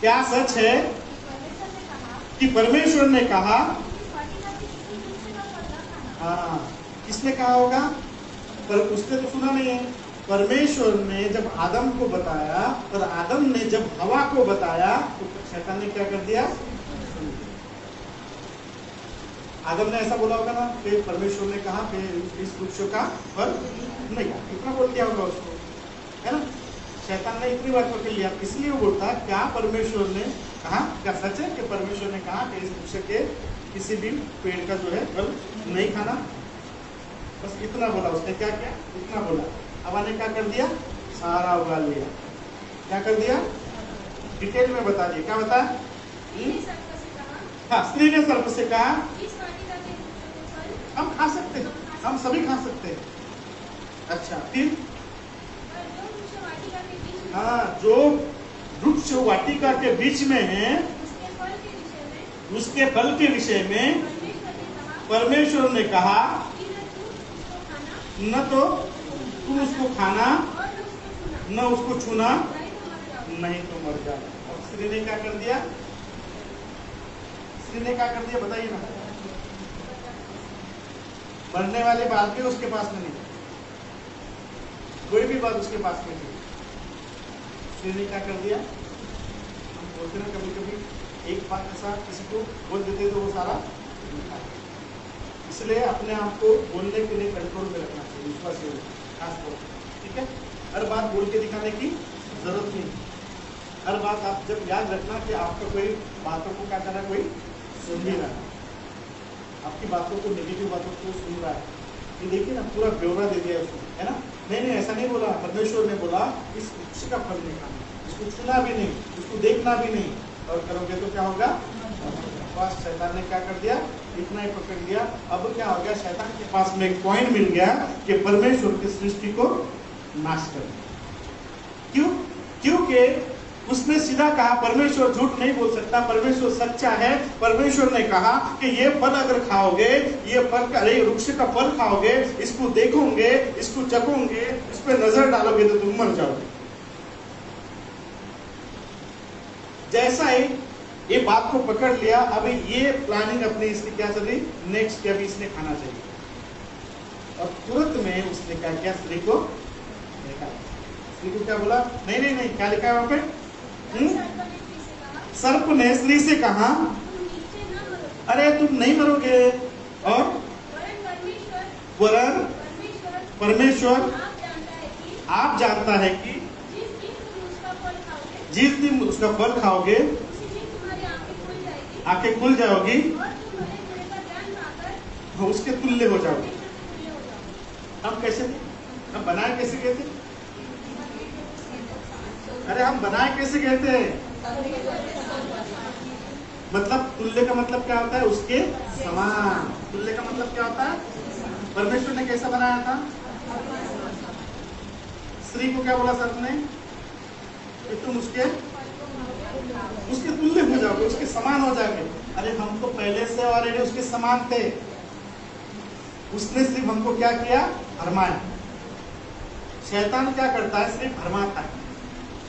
क्या सच है कि परमेश्वर ने कहा, हाँ किसने कहा होगा, पर उसने तो सुना नहीं है। परमेश्वर ने जब आदम को बताया, और आदम ने जब हवा को बताया, तो शैतान ने क्या कर दिया, आदम ने ऐसा बोला होगा ना कि परमेश्वर ने कहा कि इस वृक्ष का फल नहीं, इतना बोल दिया होगा उसको, है ना। शैतान ने इतनी बार पकड़ लिया, इसलिए वो बोलता क्या परमेश्वर ने कहा, क्या सच है कि परमेश्वर ने कहा कि इस वृक्ष के किसी भी पेड़ का जो है फल नहीं खाना, बस इतना बोला उसने, क्या क्या इतना बोला। हवा ने क्या कर दिया, सारा उगा लिया, क्या कर दिया, डिटेल में बता दिया, क्या बता, हाँ स्त्री ने सर्प से कहा हम खा सकते हैं, हम सभी खा सकते हैं। अच्छा फिर, हाँ जो वृक्ष वाटिका के बीच में है, उसके फल के विषय में परमेश्वर ने कहा, न तो तुम उसको खाना, न उसको छूना, नहीं तो मर जाना। और स्त्री ने क्या कर दिया, स्त्री ने क्या कर दिया बताइए ना, मरने वाली बात भी उसके पास में नहीं, कोई भी बात उसके पास में नहीं। स्त्री ने क्या कर दिया, हम बोलते ना कभी कभी एक बात ऐसा किसी को बोल देते तो वो सारा, इसलिए अपने आप को बोलने के लिए कंट्रोल में रखना चाहिए, विश्वास है खास तौर पर, ठीक है। हर बात बोल के दिखाने की जरूरत नहीं, हर बात आप जब याद रखना कि आपको कोई बातों को क्या करना, कोई सुन भी रहा है, आपकी बातों को, नेगेटिव बातों को सुन रहा है, ये देखिए ना पूरा ब्यौरा दे दिया उसको, है ना। नहीं ऐसा नहीं बोला, परमेश्वर ने बोला इस वृक्ष का फल नहीं खाना, इसको छूना भी नहीं, इसको देखना भी नहीं, और करोगे तो क्या होगा, बस शैतान ने क्या कर दिया, इतना ही पकड़ लिया। अब क्या हो गया, शैतान के पास में एक पॉइंट मिल गया कि परमेश्वर की सृष्टि को नाश कर दिया। क्यों, क्योंकि उसने सीधा कहा, परमेश्वर झूठ नहीं बोल सकता, परमेश्वर सच्चा है। परमेश्वर ने कहा कि ये फल अगर खाओगे, ये फल, अरे वृक्ष का फल खाओगे, इसको देखोगे, इसको चखोगे, इस पर नजर डालोगे तो तुम मर जाओगे। जैसा ही ये बात को पकड़ लिया, अभी ये प्लानिंग अपनी इसकी क्या चल रही, नेक्स्ट क्या भी इसने खाना चाहिए, और तुरंत में उसने क्या किया, स्त्री को देखा, स्त्री को क्या बोला? नहीं नहीं नहीं, क्या लिखा है वहां पे? सर्प ने स्त्री से कहा अरे तुम नहीं मरोगे, और वरन परमेश्वर आप जानता है कि जिस दिन उसका फल खाओगे आंखें खुल जाओगी, उसके तुल्य हो जाओगे। हम कैसे थे? हम बनाए कैसे गए थे? अरे हम बनाए कैसे गए थे? मतलब तुल्य का मतलब क्या होता है? उसके समान। तुल्य का मतलब क्या होता है? परमेश्वर ने कैसा बनाया था? स्त्री को क्या बोला सर्प ने? कि तुम उसके तुल्य हो जाओगे, उसके समान हो जाओगे। अरे हम तो पहले से ऑलरेडी उसके समान थे। उसने सिर्फ हमको क्या किया? भरमाया। शैतान क्या करता है? सिर्फ भरमाता है।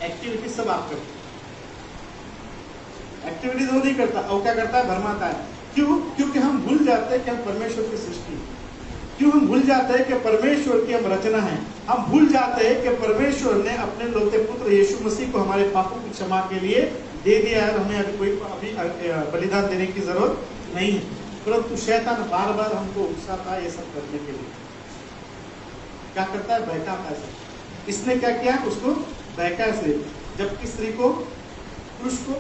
एक्टिविटी सब आप करते, एक्टिविटी वो नहीं करता, और क्या करता है? भरमाता है। क्यों? क्योंकि हम भूल जाते हैं कि हम परमेश्वर की सृष्टि। क्यों हम भूल जाते हैं कि परमेश्वर की हम रचना है? हम भूल जाते हैं कि परमेश्वर ने अपने लौते पुत्र यीशु मसीह को हमारे पापों की क्षमा के लिए दे दिया है। हमें अभी बलिदान देने की जरूरत नहीं है। परंतु शैतान बार बार हमको उकसाता है ये सब करने के लिए। क्या करता है? बहकाता है। इसने क्या किया? उसको बहकाया स्त्री। जबकि स्त्री को, पुरुष को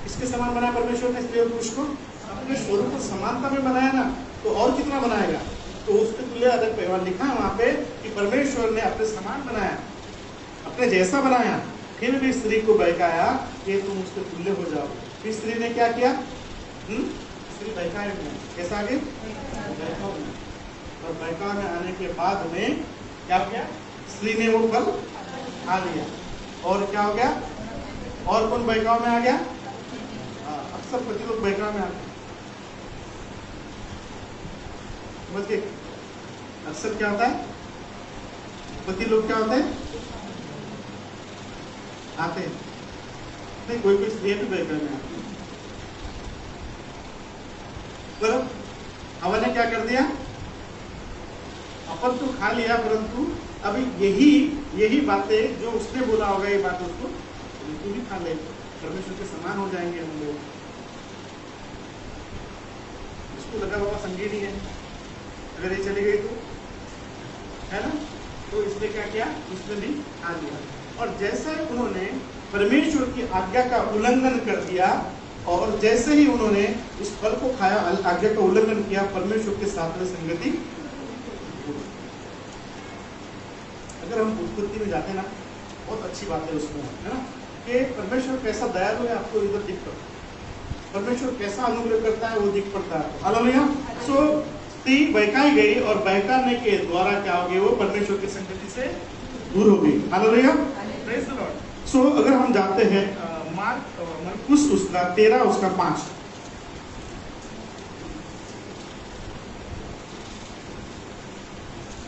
इसके समान बनाया परमेश्वर ने। स्त्री और पुरुष को अपने स्वरूप को समानता में बनाया ना, तो और कितना बनाएगा? तो उसके तुल्य अगर व्यवहार लिखा है वहां पे कि परमेश्वर ने अपने समान बनाया, अपने जैसा बनाया, फिर भी स्त्री को बहकाया कि तुम उसके तुल्य हो जाओ। फिर स्त्री ने क्या किया? स्त्री बहकाए में कैसा आगे? बहकाव में। और बहकाव में आने के बाद में क्या किया? स्त्री ने वो फल खा लिया। और क्या हो गया? और कौन बहकाव में आ गया? अक्सर पति लोग बहकाव में आते हैं। अक्सर क्या होता है? पति लोग क्या होते हैं? आते हैं नहीं, कोई कोई स्त्री भी बहकाव में आती है। पर हवा ने क्या कर दिया? अपन तो खा लिया, परंतु अभी यही बातें जो उसने बोला होगा, ये बात उसको तू भी खा ले, परमेश्वर के समान हो जाएंगे हम लोग। इसको लगा बाबा संगीत ही है, अगर ये चली गई तो, है ना? तो इसने क्या किया? उसने भी खा लिया। और जैसे उन्होंने परमेश्वर की आज्ञा का उल्लंघन कर दिया, और जैसे ही उन्होंने उस फल को खाया, आज्ञा का उल्लंघन किया, परमेश्वर के साथ में संगति। अगर हम उत्पत्ति में जाते ना, बहुत अच्छी बात है उसमें, है ना, कि परमेश्वर कैसा दयालु है आपको इधर दिख पड़ता है। परमेश्वर कैसा अनुग्रह करता है वो दिख पड़ता है। हालेलुया। सो स्त्री बहकाई गई, और बहकाने के द्वारा क्या हो गई? वो परमेश्वर की संगति से दूर हो गई। Hallelujah. Praise the lord. So अगर हम जाते हैं मरकुस उसका 13 उसका 5,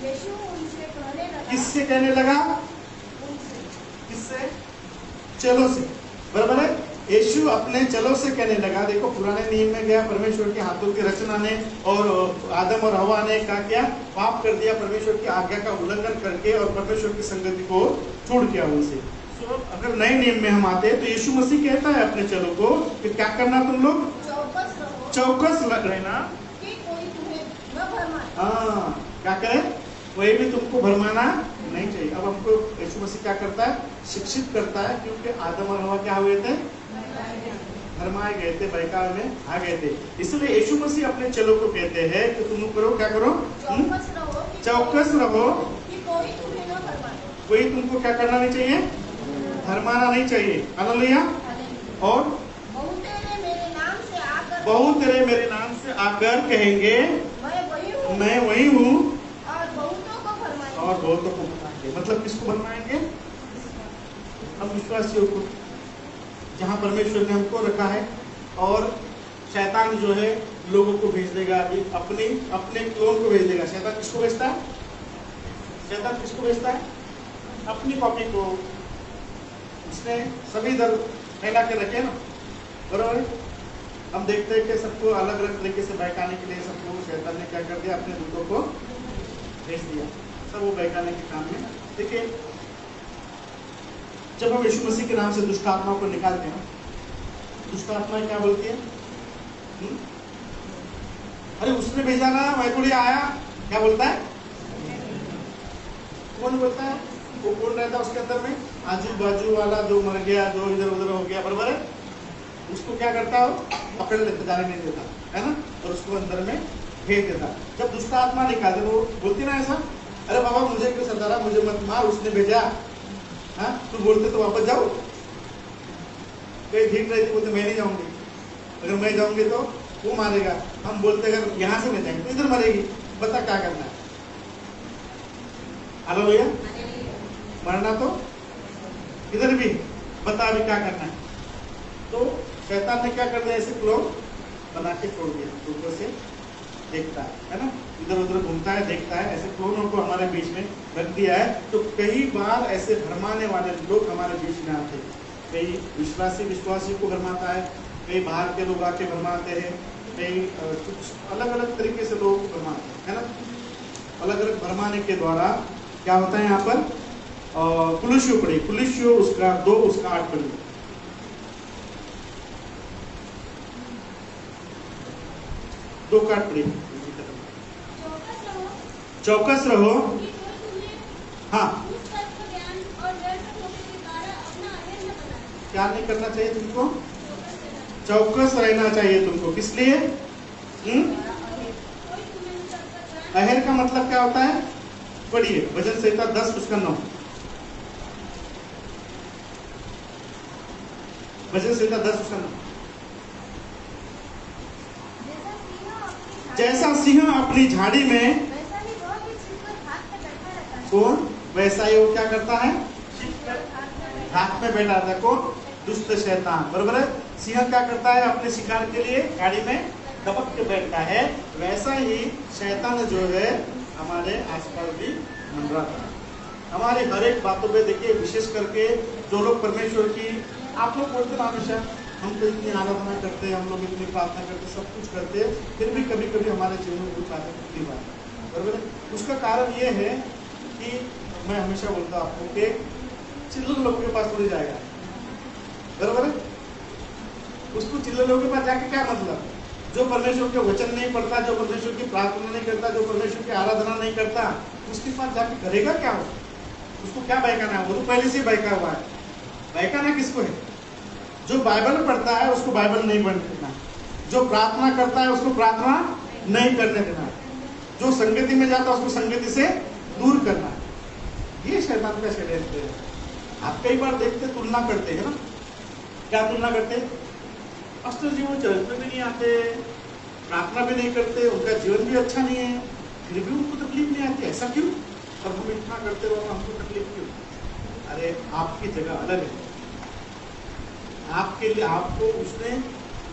यीशु उनसे कहने लगा। किससे कहने लगा? किससे? चलो से। बराबर है। यीशु अपने चलो से कहने लगा। देखो पुराने नियम में गया, परमेश्वर के हाथों की रचना ने और आदम और हवा ने क्या किया? पाप कर दिया, परमेश्वर की आज्ञा का उल्लंघन करके, और परमेश्वर की संगति को छोड़ दिया उनसे। सो अगर नए नियम में हम आते हैं तो यीशु मसीह कहता है अपने चलो को कि क्या करना? तुम लोग चौकस रहना कि कोई तुम्हें न भरमाए। हाँ, क्या करे? कोई भी तुमको भरमाना नहीं चाहिए। अब हमको यीशु मसीह क्या करता है? शिक्षित करता है, क्योंकि आदम और हवा क्या हुए थे? भरमाए गए थे, बहकाव में आ गए थे। इसलिए यीशु मसीह अपने चलो को कहते हैं कि तुम करो, क्या करो? चौकस रहो कि कोई तुम्हें न भरमाए। कोई तुमको क्या करना नहीं चाहिए? भरमाना नहीं चाहिए। हालेलुया। और बहुत तेरे मेरे नाम से आकर कहेंगे मैं वही हूँ, और बहुतों को भरमाएंगे। और बहुतों को भरमाएंगे। मतलब किसको भरमाएंगे? हम विश्वासियों को, जहाँ परमेश्वर ने हमको रखा है। और शैतान जो है लोगों को भेज देगा, अभी अपने क्लोन को भेज देगा। शैतान किसको भेजता है? शैतान किसको भेजता है? अपनी कॉपी को। उसने सभी दर फैला के रखे ना, बराबर। हम देखते हैं कि सबको अलग अलग तरीके से बहकाने के लिए सबको शैतान ने क्या कर दिया? अपने दूतों को भेज दिया, सब वो बहकाने के काम में। देखिए जब हम यीशु मसीह के नाम से दुष्ट आत्माओं को निकालते हैं, दुष्ट आत्माएं क्या बोलती है? अरे उसने भेजा ना, मैं थोड़ी आया। क्या बोलता है? कौन बोलता है? वो कौन रहता है उसके अंदर में? आजू बाजू वाला जो मर गया, जो इधर उधर हो गया, बराबर है, उसको क्या करता हो? पकड़ लेता, जाने नहीं देता, है ना, और उसको अंदर में भेज देता। जब दुष्ट आत्मा निकालते वो बोलती ना ऐसा, अरे बाबा मुझे क्यों सतारा, मुझे मत मार, उसने भेजा। हाँ, तू बोलते तो वापस जाओ। कहीं ठीक रहती, बोलते मैं नहीं जाऊंगी, अगर मैं जाऊंगी तो वो मारेगा। हम बोलते अगर यहाँ से नहीं जाएंगे तो इधर मरेगी। बता क्या करना है? हेलो भैया, मरना तो इधर भी, बता अभी क्या करना है? तो शैतान ने क्या कर दिया? ऐसे क्लोन बना के छोड़ दिया, ऊपर से देखता है ना, इधर उधर घूमता है, देखता है, ऐसे क्लोनों को हमारे बीच में रख दिया है। तो कई बार ऐसे भरमाने वाले लोग हमारे बीच में आते हैं। कई विश्वासी को भरमाता है, कई बाहर के लोग आके भरमाते हैं, कई कुछ अलग अलग तरीके से लोग भरमाते हैं, है ना। अलग अलग भरमाने के द्वारा क्या होता है यहाँ पर? कुलुष्यो पढ़ी, कुलुष्यो उसका 2 उसका 8 पढ़ी। दो काट पड़ी। चौकस रहो। हाँ, क्या नहीं करना चाहिए तुमको? चौकस रहना चाहिए तुमको। किस लिए? अहर का मतलब क्या होता है? पढ़िए, भजन संहिता 10 उसका 9। भजन संहिता 10 उसका 9। जैसा सिंह अपनी झाड़ी में, कौन? वैसा ही वो क्या करता है? हाथ में बैठा रहता है। कौन? दुष्ट शैतान, बरोबर है। सिंह क्या करता है? अपने शिकार के लिए झाड़ी में दबक के बैठता है। वैसा ही शैतान जो है हमारे आसपास भी मंडराता है। हमारे हर एक बातों पे देखिए, विशेष करके जो लोग परमेश्वर की, आप लोग बोलते ना हमेशा हम तो इतनी आराधना करते हैं, हम लोग इतनी प्रार्थना करते, सब कुछ करते हैं, फिर भी कभी कभी हमारे जीवन में कुछ आते टूटी बात है, बराबर है। उसका कारण ये है कि मैं हमेशा बोलता हूँ आपको कि चिल्लर लोगों के पास थोड़ी जाएगा, बराबर है। उसको चिल्लर लोगों के पास जाके क्या मतलब? जो परमेश्वर के वचन नहीं पढ़ता, जो परमेश्वर की प्रार्थना नहीं करता, जो परमेश्वर की आराधना नहीं करता, उसके पास जाके करेगा क्या? उसको क्या बहकाना है? वो तो पहले से बहका हुआ है। बहकाना किसको है? जो बाइबल पढ़ता है उसको बाइबल नहीं पढ़ने देना, जो प्रार्थना करता है उसको प्रार्थना नहीं करने देना, जो संगति में जाता है उसको संगति से दूर करना। ये शैतान का षड्यंत्र है। आप कई बार देखते तुलना करते हैं ना, क्या तुलना करते हैं? पास्टर जी वो चर्च में भी नहीं आते, प्रार्थना भी नहीं करते, उनका जीवन भी अच्छा नहीं है, फिर भी उनको तकलीफ नहीं आती। ऐसा क्यों? और हम इतना करते रहो, हमको तकलीफ क्यों? अरे आपकी जगह अलग है। आपके लिए आपको उसने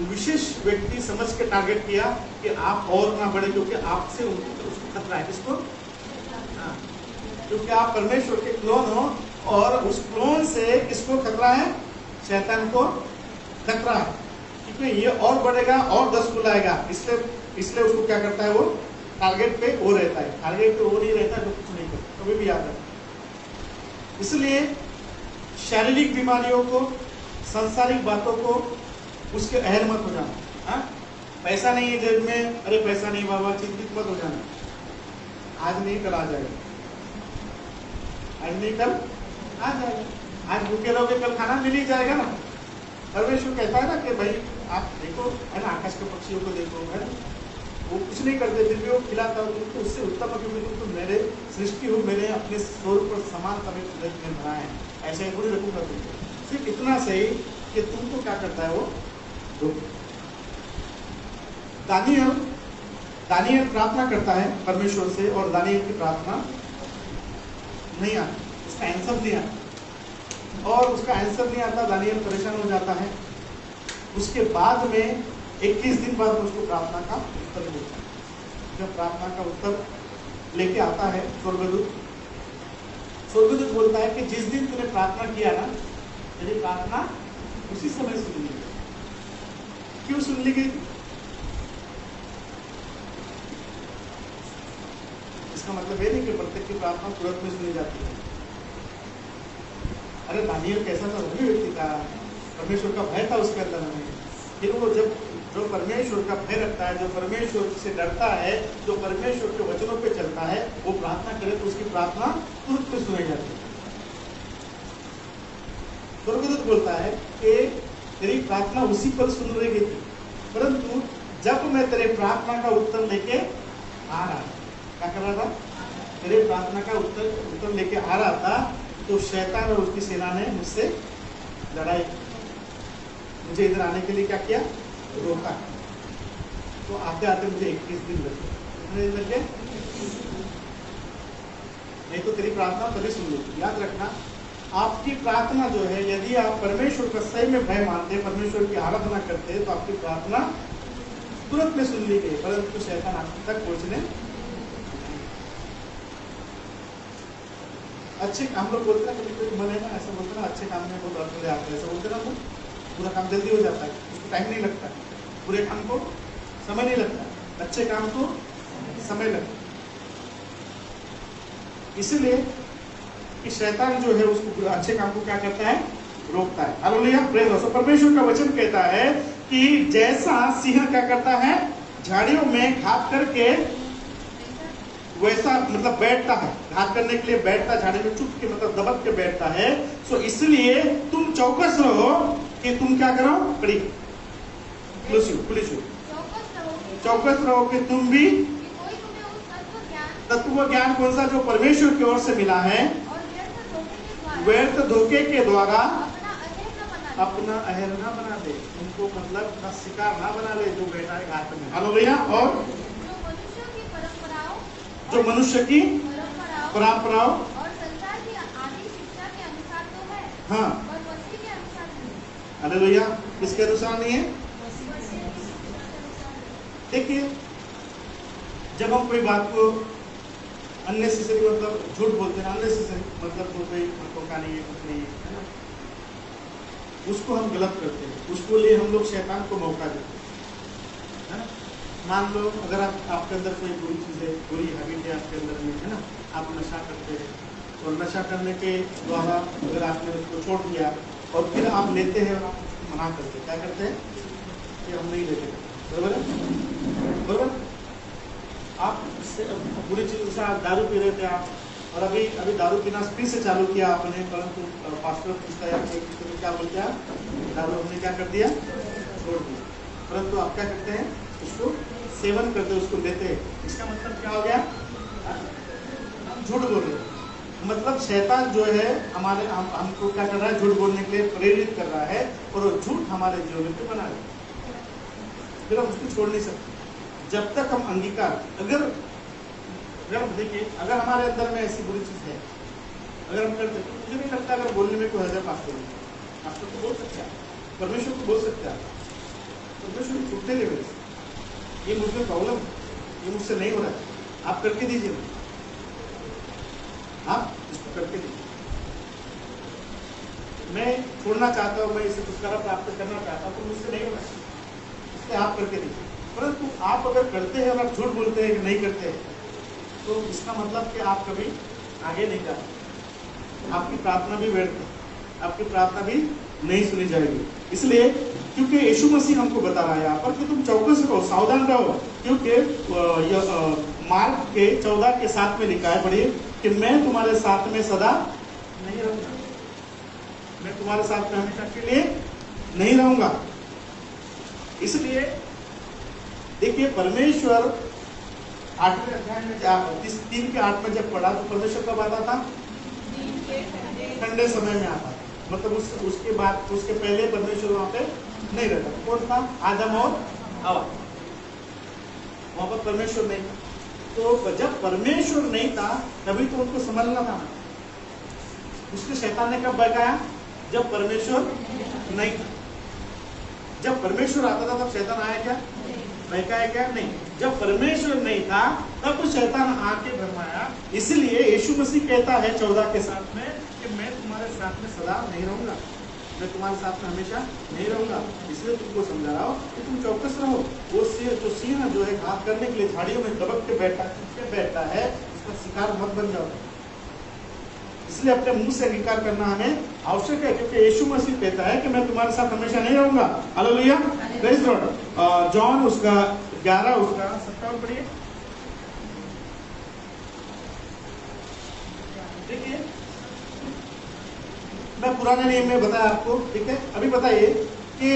विशेष व्यक्ति समझ के टारगेट किया कि आप और ना बढ़े, क्योंकि आपसे उसको खतरा है। किसको? हाँ, क्योंकि आप परमेश्वर के क्लोन हो, और उस क्लोन से किसको खतरा है? शैतान को खतरा है, क्योंकि ये और बढ़ेगा और 10 को लाएगा। इसलिए उसको क्या करता है? वो टारगेट पे वो रहता है। टारगेट पे वो नहीं रहता जो कुछ नहीं करता, कभी भी याद रखना। इसलिए शारीरिक बीमारियों को, सांसारिक बातों को उसके अहर मत हो जाना। हाँ, पैसा नहीं है जेब में, अरे पैसा नहीं बाबा, चिंतित मत हो जाना। आज नहीं कल आ जाएगा, आज नहीं कल आ जाएगा। आज भूखे रहोगे कल खाना मिल ही जाएगा ना। परमेश्वर कहता है ना कि भाई आप देखो, है ना, आकाश के पक्षियों को देखो, है ना, वो कुछ नहीं करते फिर भी वो खिलाता हो तुमको, उससे उत्तम है, क्योंकि तुम तो मेरे सृष्टि हो, मेरे अपने स्वरूप पर समान तभी कुदरत में बनाए हैं, ऐसे थोड़ी रखूंगा तुमको। सिर्फ इतना सही कि तुमको क्या करता है वो दो। दानियल प्रार्थना करता है परमेश्वर से, और दानियल की प्रार्थना नहीं आती, उसका आंसर नहीं आता, और उसका आंसर नहीं आता, दानियल परेशान हो जाता है। उसके बाद में 21 दिन बाद उसको प्रार्थना का उत्तर मिलता है। जब प्रार्थना का उत्तर लेके आता है स्वर्गदूत बोलता है कि जिस दिन तूने प्रार्थना किया ना, तेरी प्रार्थना उसी समय सुन ली गई। क्यों सुन ली गई? इसका मतलब ये नहीं कि प्रत्येक की प्रार्थना तुरंत में सुनी जाती है। अरे दानियल कैसा था, धर्मी व्यक्ति था, परमेश्वर का भय था उसके अंदर में। फिर वो जब जो परमेश्वर का भय रखता है, जो परमेश्वर से डरता है, जो परमेश्वर के वचनों पे चलता है, वो प्रार्थना करे तो उसकी प्रार्थना तुरंत में सुनाई जाती है। स्वर्गदूत बोलता है कि तेरी प्रार्थना उसी पर सुन रही थी, परंतु जब मैं तेरे प्रार्थना का उत्तर लेके आ रहा, क्या कर रहा था, तेरे प्रार्थना का उत्तर लेके आ रहा था, तो शैतान और उसकी सेना ने मुझसे लड़ाई, मुझे इधर आने के लिए क्या किया, रोका। तो आते आते मुझे 21 दिन लगे। कितने दिन लगे? नहीं तो तेरी प्रार्थना तभी सुन लो। याद रखना, आपकी प्रार्थना जो है, यदि आप परमेश्वर का सही में भय मानते, परमेश्वर की आराधना करते, तो आपकी प्रार्थना तुरंत में सुन ली गई, परंतु शैतान आप तक पहुंचने। अच्छे हम लोग बोलते हैं, कभी कोई मन है ना, ऐसा बोलते ना, अच्छे काम में बहुत अर्थ ले आते हैं, ऐसा बोलते ना, हम लोग पूरा काम जल्दी हो जाता है, उसको टाइम नहीं लगता, बुरे काम को समय नहीं लगता, अच्छे काम को समय लगता। इसलिए कि शैतान जो है उसको अच्छे काम को क्या करता है, रोकता है। Hallelujah, praise the Lord. परमेश्वर का वचन कहता है कि जैसा सिंह क्या करता है, झाड़ियों में घात करके, वैसा मतलब बैठता है, घात करने के लिए बैठता, झाड़ी में चुप के मतलब दबक के बैठता है। सो इसलिए तुम चौकस रहो कि तुम क्या करो, पढ़ी चौकस रहो कि तुम भी तत्व ज्ञान कौन सा, जो परमेश्वर की ओर से मिला है, व्यर्थ धोखे के द्वारा अपना अहर ना बना दे, उनको मतलब का शिकार ना बना ले जो बैठा है घात में। हालेलुया। और जो मनुष्य की परंपराओं और संसार की आदि शिक्षा के अनुसार तो है, हाँ, पर मसीह के अनुसार नहीं। हालेलुया, किसके अनुसार नहीं है? देखिए, जब हम कोई बात को अननेसेसरी मतलब झूठ बोलते हैं, अननेसेसरी मतलब तो कोई धोखा नहीं है, कुछ नहीं है ना, उसको हम गलत करते हैं, उसको लिए हम लोग शैतान को मौका देते हैं ना। मान लो अगर आपके अंदर कोई बुरी चीज़ है, बुरी हैबिट है आपके अंदर में, है ना, आप नशा करते हैं, और नशा करने के द्वारा अगर आपने उसको छोड़ दिया और फिर आप लेते हैं और आप उसको मना करते, क्या करते हैं कि हम नहीं लेते, बराबर है, बराबर। आप बुरी चीज़ से आप दारू पी रहे थे आप, और अभी दारू पीना फिर से चालू किया आपने, परंतु पास्टर पूछता है आपको क्या बोलते हैं, दारू हमने क्या कर दिया, छोड़ दिया, परंतु आप क्या करते हैं, उसको सेवन करते, उसको लेते हैं। इसका मतलब क्या हो गया, हम झूठ बोल रहे हैं। मतलब शैतान जो है हमारे हमको क्या कर रहा है, झूठ बोलने के लिए प्रेरित कर रहा है, और वो झूठ हमारे जीवन में बना रहे, फिर हम उसको छोड़ नहीं सकते जब तक हम अंगीकार, अगर देखिए, अगर हमारे अंदर में ऐसी बुरी चीज़ है, अगर हम करते, तो मुझे नहीं लगता अगर बोलने में कोई हर्ज पास्टर को बोल सकता है, परमेश्वर को बोल सकता है, परमेश्वर छूटने ले मेरे से, ये मुझमें प्रॉब्लम, ये मुझसे नहीं हो रहा है, आप करके दीजिए ना, आप इसको करके दीजिए, मैं छोड़ना चाहता हूँ, मैं इसे छुटकारा प्राप्त करना चाहता हूँ, तो मुझसे नहीं हो रहा है, इसलिए आप करके दीजिए। परंतु आप अगर करते हैं और आप झूठ बोलते हैं कि नहीं करते हैं, तो इसका मतलब कि आप कभी आगे नहीं जाते, आपकी प्रार्थना भी व्यर्थ है, आपकी प्रार्थना भी नहीं सुनी जाएगी। इसलिए क्योंकि यीशु मसीह हमको बता रहा है यहाँ पर कि तुम चौकस रहो, सावधान रहो, क्योंकि मार्क के 14 के 7 में लिखा है, पढ़िए, कि मैं तुम्हारे साथ में सदा नहीं रहूंगा, मैं तुम्हारे साथ में हमेशा के लिए नहीं रहूंगा। इसलिए देखिए, परमेश्वर 8वें अध्याय में 3 के 8 में जब पढ़ा, तो परमेश्वर कब आता था, ठंडे समय में आता था, मतलब उसके बाद, उसके पहले परमेश्वर वहां पे नहीं रहता। कौन था, आदम और हवा, वहां पर परमेश्वर नहीं था। तो जब परमेश्वर नहीं था तभी तो उनको समझना था, उसके शैतान ने कब बहकाया, जब परमेश्वर नहीं था। जब परमेश्वर आता था तब शैतान आया क्या, बहकाया क्या, नहीं। जब परमेश्वर नहीं था तब तो शैतान आके भरमाया। इसलिए यीशु मसीह कहता है 14 के 7 में कि मैं तुम्हारे साथ में सदा नहीं रहूंगा, मैं तुम्हारे साथ में हमेशा नहीं रहूंगा। इसलिए तुमको समझा रहा हूँ कि तुम चौकस रहो। वो सिंह जो है घात करने के लिए झाड़ियों में दबक के बैठता है, उसका शिकार मत बन जाओ। इसलिए अपने मुंह से अंगीकार करना हमें आवश्यक है, क्योंकि यीशु मसीह कहता है कि मैं तुम्हारे साथ हमेशा नहीं रहूंगा। Hallelujah, praise the Lord. John उसका 11 उसका 57 पढ़िए। देखिए, मैं पुराने नियम में बताया आपको, ठीक है। अभी बताइए कि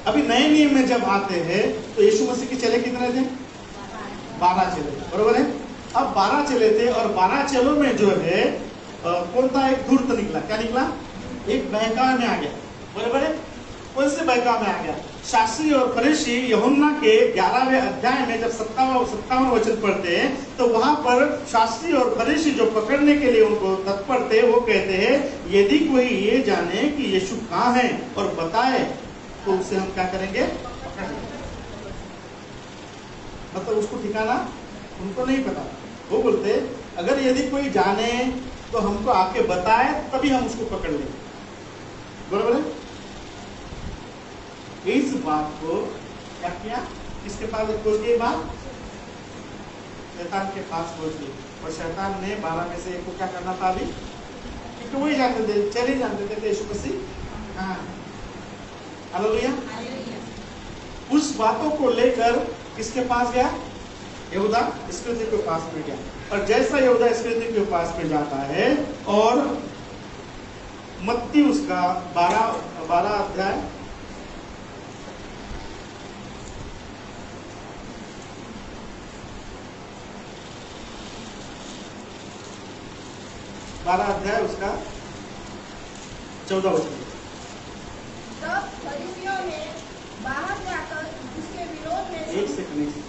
अभी नए नियम में जब आते हैं तो यीशु मसीह के चेले कितने थे? 12 चेले, बरोबर है। अब 12 चेले थे और 12 चेलों में जो है कौन था? एक धूर्त निकला। क्या निकला? एक बहकावे में आ गया, बरोबर है। कौन से बहकावे में आ गया? शास्त्री और फरीसी यूहन्ना के 11वें अध्याय में जब 57 वचन पढ़ते हैं तो वहां पर शास्त्री और फरीसी जो पकड़ने के लिए उनको तत्पर थे, वो कहते हैं यदि कोई ये जाने कि यीशु कहाँ है और बताए तो उसे हम क्या करेंगे? पकड़ लेंगे। मतलब उसको ठिकाना उनको नहीं पता। वो बोलते अगर यदि कोई जाने तो हमको आके बताए तभी हम उसको पकड़ लेंगे, बरोबर है। इस बात को क्या किया? किसके पास पहुंच गई बात? शैतान के पास पहुंच गई। और शैतान ने 12 में से एक को क्या करना था अभी? क्योंकि वही जानते थे, चले जानते थे यीशु मसीह कहाँ है। हालेलुया। उस बातों को लेकर किसके पास गया? यहूदा इस्करियोती के पास में गया। और जैसा यहूदा इस्करियोती के पास में जाता है और मत्ती उसका 12 अध्याय 12 अध्याय उसका 14 वचन। तब फरीसियों ने बाहर जाकर उसके विरोध में एक second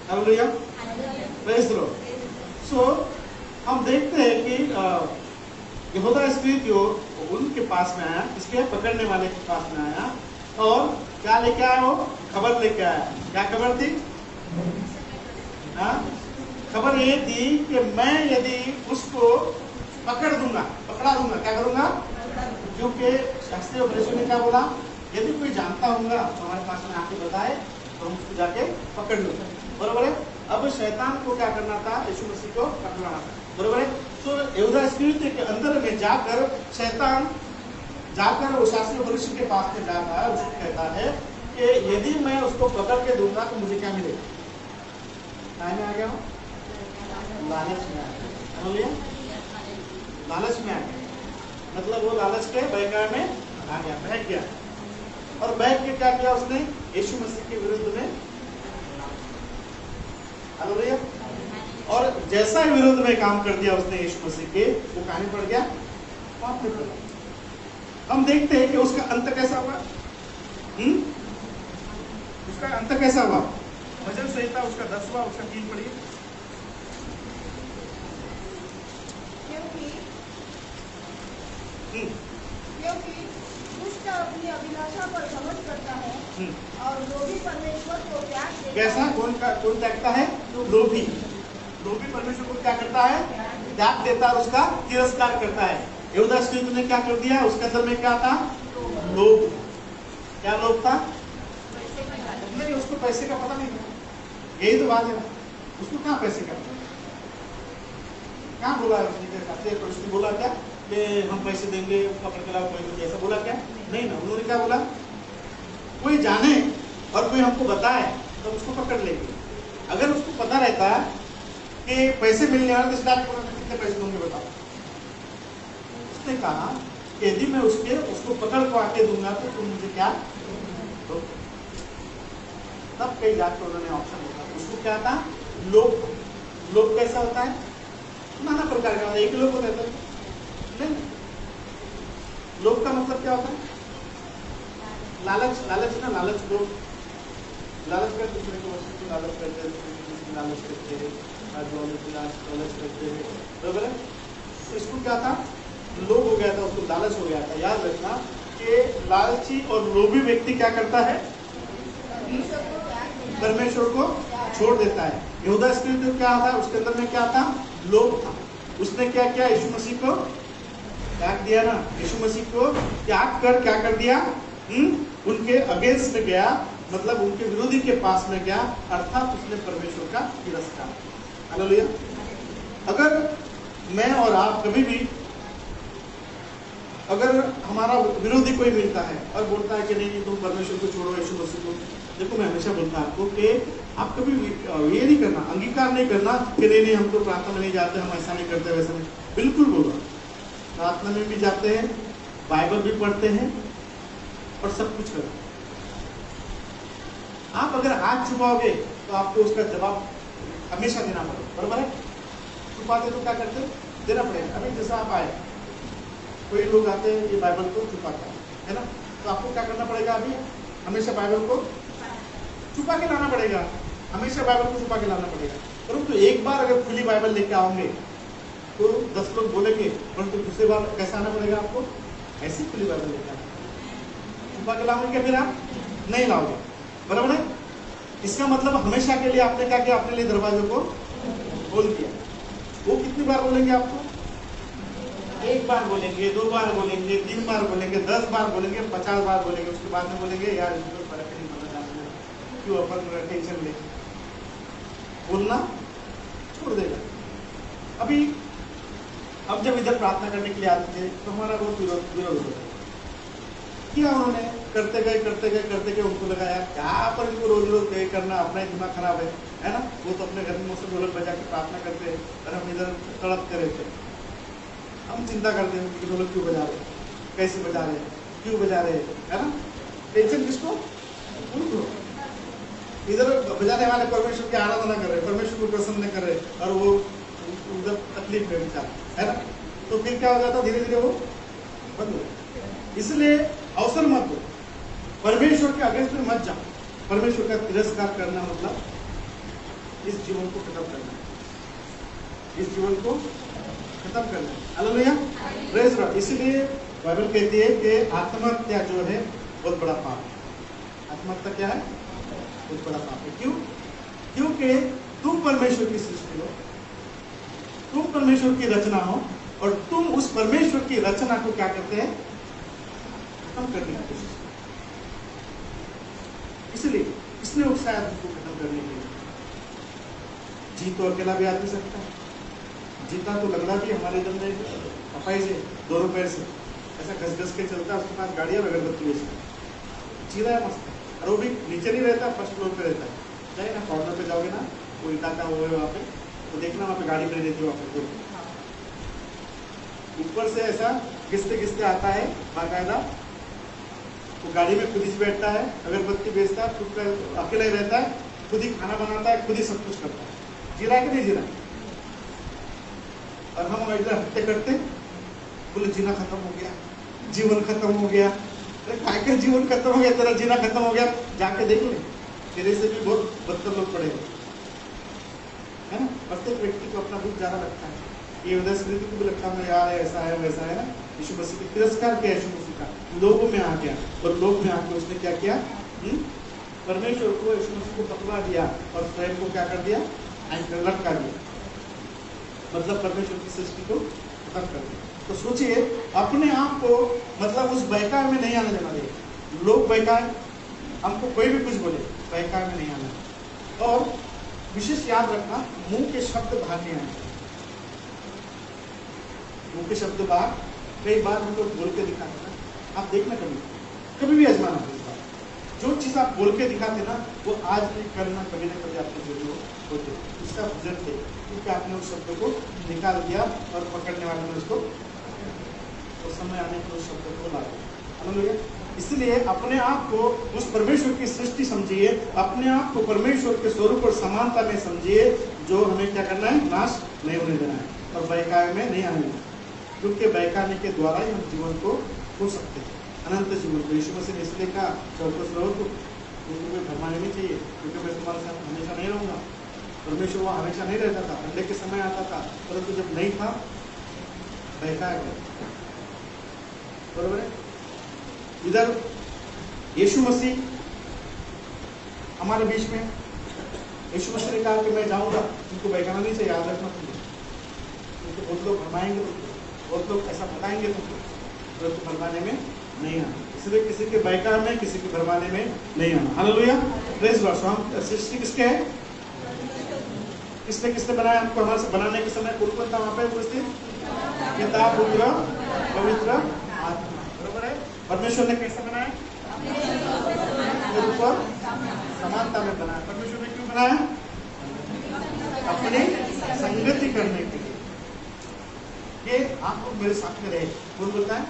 'hallelujah, praise the lord. So हम देखते हैं कि यहूदा इस्करियोती उनके पास में आया, इसके पकड़ने वाले के पास में आया और क्या लेके आया? वो खबर लेके आया। क्या खबर थी? खबर ये थी कि मैं यदि उसको पकड़ा दूंगा, क्या करूंगा? क्योंकि शास्त्री और फरीसियों ने क्या बोला? यदि कोई जानता होगा तो हमारे पास में आके बताए तो हम उसको जाके पकड़ लूंगा, बरोबर है। अब शैतान को क्या करना था? यीशु मसीह को पकड़ना था, बरोबर है। तो यहूदा इस्करियोती के अंदर में जाकर शैतान वो शास्त्री फरीसी के पास में जाता है, उसको कहता है कि यदि मैं उसको पकड़ के दूंगा तो मुझे क्या मिलेगा? में आ गया, लालच में आ गया। लालच में आ गया, मतलब वो लालच के बहकावे में आ गया, बहक गया। और बहक के क्या किया उसने? यीशु मसीह के विरुद्ध में, हालेलुया। और जैसा ही विरोध में काम कर दिया उसने यीशु मसीह के, वो कहानी पड़ गया, पाप में पड़ गया। हम देखते हैं कि उसका अंत कैसा हुआ। उसका अंत कैसा हुआ? भजन संहिता उसका 10वां उसका 3 पढ़िए। क्योंकि दुष्ट अपनी अभिलाषा पर घमंड करता है और लोभी परमेश्वर को त्याग देता है। कैसा? कौन त्यागता है? लोभी परमेश्वर को क्या करता है? त्याग देता है, उसका तिरस्कार करता है। यहूदा इस्करियोती ने क्या कर दिया? उसके अंदर में क्या था? लोभ। क्या लोभ था? नहीं, उसको पैसे का पता नहीं था। यही तो बात है, उसको कहाँ पैसे का? कहाँ बोला उसने? बोला क्या कि हम पैसे देंगे, पकड़ के लाओ, कोई ऐसा बोला क्या? नहीं ना, उन्होंने क्या बोला? कोई जाने और कोई हमको बताए तो उसको पकड़ लेंगे। अगर उसको पता रहता कि पैसे मिलने वाले तो कितने पैसे दूंगे बताओ। उसने कहा कि यदि मैं उसको पकड़ को आके दूंगा तो तुम मुझे क्या दो? तब कई जाके उन्होंने ऑप्शन होता, उसको क्या था? लोभ कैसा होता है? नाना प्रकार का। एक लोभ होता है नहीं, लोभ का मतलब क्या होता है? लालच ना, लालच लोग लालच कर दूसरे को वस्तु की लालच करते हैं, लालच करते हैं, लालच करते हैं, बराबर है। तो इसको क्या था? लोभ हो गया था, उसको लालच हो गया था। याद रखना कि लालची और लोभी व्यक्ति क्या करता है? परमेश्वर को छोड़ देता है। यहूदा इस्करियोती क्या था? उसके अंदर में क्या था? लोभ था। उसने क्या किया? यीशु मसीह को त्याग दिया ना, यीशु मसीह को त्याग कर क्या कर दिया, उनके अगेंस्ट में गया, मतलब उनके विरोधी के पास में गया, अर्थात उसने परमेश्वर का तिरस्कार। हालेलुया। अगर मैं और आप कभी भी, अगर हमारा विरोधी कोई मिलता है और बोलता है कि नहीं तुम परमेश्वर को छोड़ो, यीशु मसीह को, देखो मैं हमेशा बोलता हूं आपको कि आप कभी ये नहीं करना, अंगीकार नहीं करना कि नहीं हम तो प्रार्थना में नहीं जाते, हम ऐसा नहीं करते, वैसा नहीं। बिल्कुल बोलो, प्रार्थना में भी जाते हैं, बाइबल भी पढ़ते हैं और सब कुछ करते हैं। आप अगर हाथ छुपाओगे तो आपको उसका जवाब हमेशा देना पड़ेगा, बराबर है। छुपाते तो क्या करते, देना पड़ेगा। अभी जैसा आप आए, कोई लोग आते हैं ये बाइबल को छुपाता है ना, तो आपको क्या करना पड़ेगा, अभी हमेशा बाइबल को छुपा के लाना पड़ेगा, हमेशा बाइबल को छुपा के लाना पड़ेगा। परंतु एक बार अगर खुली बाइबल लेके आओगे तो 10 लोग बोलेंगे, परंतु दूसरी बार कैसा आना पड़ेगा आपको, ऐसी खुली बाइबल लेके आना। छुपा के लाओगे क्या, फिर आप नहीं लाओगे, बराबर है। इसका मतलब हमेशा के लिए आपने क्या किया, अपने लिए दरवाजों को खोल दिया। वो कितनी बार बोलेंगे आपको, 1 बार बोलेंगे, 2 बार बोलेंगे, 3 बार बोलेंगे, 10 बार बोलेंगे, 50 बार बोलेंगे। उसके बाद में बोलेंगे यार इसको फर्क नहीं पड़ता, क्यों अपन टेंशन ले, बोलना छोड़ देगा। अभी अब जब इधर प्रार्थना करने के लिए आते थे तो हमारा बहुत विरोध होता था। किया उन्होंने, करते गए, उनको लगा यार क्या पर इनको रोज करना, अपना ही दिमाग खराब है ना। वो तो अपने घर में मुझसे ढोलक बजा के प्रार्थना करते हैं और हम इधर तड़पते रहते हैं। हम चिंता करते हैं कि ढोलक क्यों बजा रहे, कैसे बजा रहे, क्यों बजा रहे, है ना। टेंशन किसको, उनको। इधर बजाने वाले परमेश्वर की आराधना कर रहे, परमेश्वर को प्रसन्न नहीं कर रहे, और वो उधर तकलीफ में बेचारा, है ना। तो फिर क्या हो जाता, धीरे धीरे वो बंद हो। इसलिए अवसर मत दो, परमेश्वर के अगेंस्ट में मत जाओ। परमेश्वर का तिरस्कार करना मतलब इस जीवन को खत्म करना, इस जीवन को खत्म करना। Hallelujah, praise God. इसलिए बाइबल कहती है कि आत्महत्या जो है बहुत बड़ा पाप है। आत्महत्या क्या है, बहुत बड़ा पाप है। क्यों? क्योंकि तुम परमेश्वर की सृष्टि हो, तुम परमेश्वर की रचना हो, और तुम उस परमेश्वर की रचना को क्या करते हैं, खत्म करने की कोशिश। इसलिए इसने उकसाया तुमको खत्म करने के लिए। जी तो अकेला भी आदमी सकता है, जीता तो लगड़ा भी हमारे इधर में अपाई से 2 रुपये से ऐसा घस के चलता है, उसके पास गाड़ी और अगरबत्ती बेचता, जी रहा है मस्त, और वो भी नीचे नहीं रहता, फर्स्ट फ्लोर पे रहता है। चाहे ना कॉर्नर पे जाओगे ना, वो ईटा का वो है वहाँ पे, तो देखना वहाँ पे गाड़ी खड़ी रहती है, वहाँ पे ऊपर से ऐसा घिसते आता है बाकायदा। वो गाड़ी में खुद ही बैठता है, अगरबत्ती बेचता है, खुद अकेला ही रहता है, खुद ही खाना बनाता है, खुद ही सब कुछ करता है। जी रहा है कि नहीं जी रहा? और हम इधर हत्या करते, बोले जीना खत्म हो गया, जीवन खत्म हो गया। अरे काय का जीवन खत्म हो गया, तेरा जीना खत्म हो गया, जाके देख ले, तेरे से भी बहुत बदतर लोग पड़े है ना। प्रत्येक व्यक्ति को अपना दुख ज्यादा लगता है। ये उधर स्मृति को भी लगता है यार ऐसा है वैसा है ना। यीशु मसीह का तिरस्कार किया, यीशु मसीह का लोगों में आ गया, और लोग में आके उसने क्या किया, परमेश्वर को, यीशु मसीह को पकड़ा दिया और स्वयं को क्या कर दिया, लटका दिया। मतलब परमेश्वर की सृष्टि को खत्म कर दिया। तो सोचिए अपने आप को, मतलब उस बहकावे में नहीं आने देना चाहिए। लोग बहकाए, हमको कोई भी कुछ बोले, बहकावे में नहीं आना। और विशेष याद रखना, मुंह के शब्द बाहर नहीं आने। मुंह के शब्द बाहर, कई बार हम लोग बोल के दिखाते ना, आप देखना कभी भी आजमाना इस बार। जो चीज़ आप बोल के दिखाते ना, वो आज नहीं करना, कभी ना कभी आपको जरूर होते। उसका रिजल्ट थे, क्योंकि आपने उस शब्द को निकाल दिया और पकड़ने वाले ने उसको, तो समय आने पर उस शब्द को ला दिया। इसलिए अपने आप को उस परमेश्वर की सृष्टि समझिए, अपने आप को परमेश्वर के स्वरूप और समानता में समझिए, जो हमें क्या करना है, नाश नहीं होने देना है, और बहकावे में नहीं आने देना, क्योंकि बहकाने के द्वारा ही हम जीवन को खो सकते हैं, अनंत जीवन को। यीशु मसीह ने इसलिए कहा, चौकस रहो, तो मुझे भरमाने नहीं चाहिए, क्योंकि मैं तुम्हारे साथ हमेशा नहीं रहूँगा। परमेश्वर वहाँ हमेशा नहीं रहता था, अंडे के समय आता था, परंतु जब नहीं था बहकाया गया। बरोबर है। इधर यीशु मसीह हमारे बीच में, यीशु मसीह ने कहा कि मैं जाऊंगा, उनको बहकाना नहीं चाहिए, याद रखना चाहिए, क्योंकि बहुत लोग भरमाएंगे, बहुत लोग ऐसा बताएंगे तुमको, परंतु भरमाने में नहीं आना। इसलिए किसी के बहकावे में, किसी के भरमाने में नहीं आना। Hallelujah, praise God. हम सृष्टि किसके है? किसने किसने बनाया हमको? हमारे से बनाने के समय कौन था वहां पे उपस्थित? पिता, पुत्र, पवित्र आत्मा। बरोबर है? परमेश्वर ने कैसे बनाया? रूप और समानता में बनाया। परमेश्वर ने क्यों बनाया? अपनी संगति करने के लिए। ये आप लोग मेरे साथ में रहे। कौन बोलता है?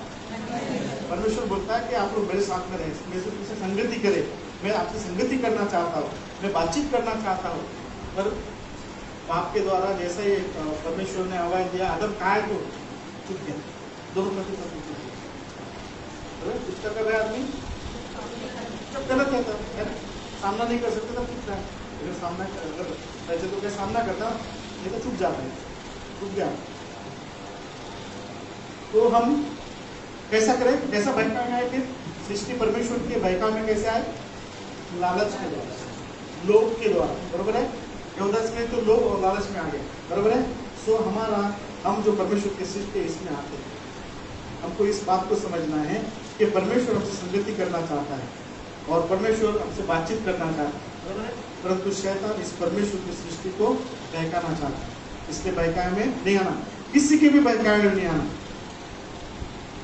परमेश्वर बोलता है कि आप लोग मेरे साथ में रहे, मेरे से तुमसे संगति करे। मैं आपसे संगति करना चाहता हूँ, मैं बातचीत करना चाहता हूँ। पर पाप के द्वारा जैसा ही परमेश्वर ने आवाज दिया, आदम कहाँ है तू? चुप गया। दोनों में चुप गया। कुछ कर रहा है आदमी, जब गलत है तो सामना नहीं कर सकते तब चुप रहा है। अगर सामना अगर वैसे तो क्या सामना करता, नहीं तो चुप जाता है। चुप गया तो हम कैसा करें? कैसा बहकाव में आए? फिर सृष्टि परमेश्वर के बहकाव में कैसे आए? लालच के द्वारा, लोभ के द्वारा। बरोबर है? यहूदा में तो लोभ और लालच में आ गए। बरोबर है? सो हमारा हम जो परमेश्वर के सृष्टि इसमें आते हैं, हमको इस बात को समझना है कि परमेश्वर हमसे संगति करना चाहता है और परमेश्वर हमसे बातचीत करना चाहता है। बरोबर है? परंतु शैतान इस परमेश्वर की सृष्टि को बहकाना चाहता है। इसलिए बहकावे में नहीं आना, किसी के भी बहकावे में नहीं आना,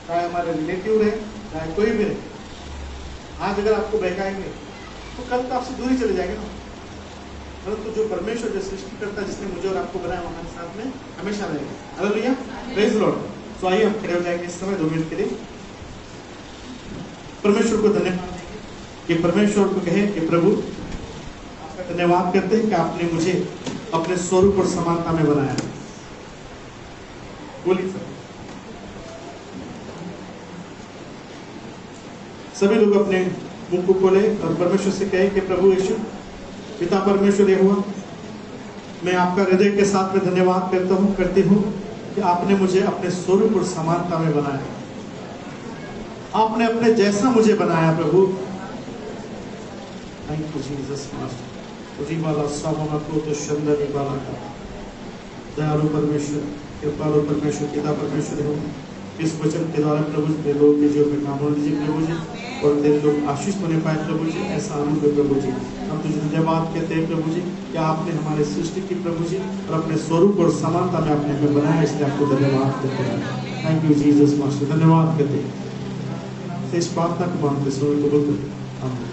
चाहे हमारे रिलेटिव रहे, चाहे कोई भी रहे। आज अगर आपको बहकाएंगे तो कल तो आपसे दूरी चले जाएंगे ना। परंतु जो परमेश्वर जो सृष्टि करता है, जिसने मुझे और आपको बनाया, हमारे साथ में हमेशा रहेगा। Hallelujah, praise Lord. तो आइए हम खड़े हो जाएंगे इस समय 2 मिनट के लिए। परमेश्वर को धन्यवाद देंगे कि परमेश्वर को कहे कि प्रभु आपका धन्यवाद करते हैं कि आपने मुझे अपने स्वरूप और समानता में बनाया। बोलिए सर। सभी लोग अपने मुंह को खोले और परमेश्वर से कहे कि प्रभु यीशु, पिता परमेश्वर यहोवा, मैं आपका हृदय के साथ में धन्यवाद करती हूँ कि आपने मुझे अपने स्वरूप और समानता में बनाया। आपने अपने जैसा मुझे बनाया प्रभु। Thank you Jesus master. रिबाला सामना को तो शंदर रिबाला का दयालु परमेश्वर, कृपालु परमेश्वर, पिता परमेश्वर हो, इस वचन के द्वारा प्रभु ने लोगों के जीवन में काम होने दीजिए प्रभु जी, और तेरे लोग आशीष होने पाए प्रभु जी। ऐसा अनुभव प्रभु जी, हम तुझे धन्यवाद कहते हैं प्रभु जी कि आपने हमारे सृष्टि की प्रभु जी और अपने स्वरूप और समानता में आपने हमें बनाया, इसलिए आपको धन्यवाद कहते हैं। थैंक यू जीसस मास्टर, धन्यवाद कहते हैं। इस प्रार्थना को मांगते सुन तो बोलते आमीन।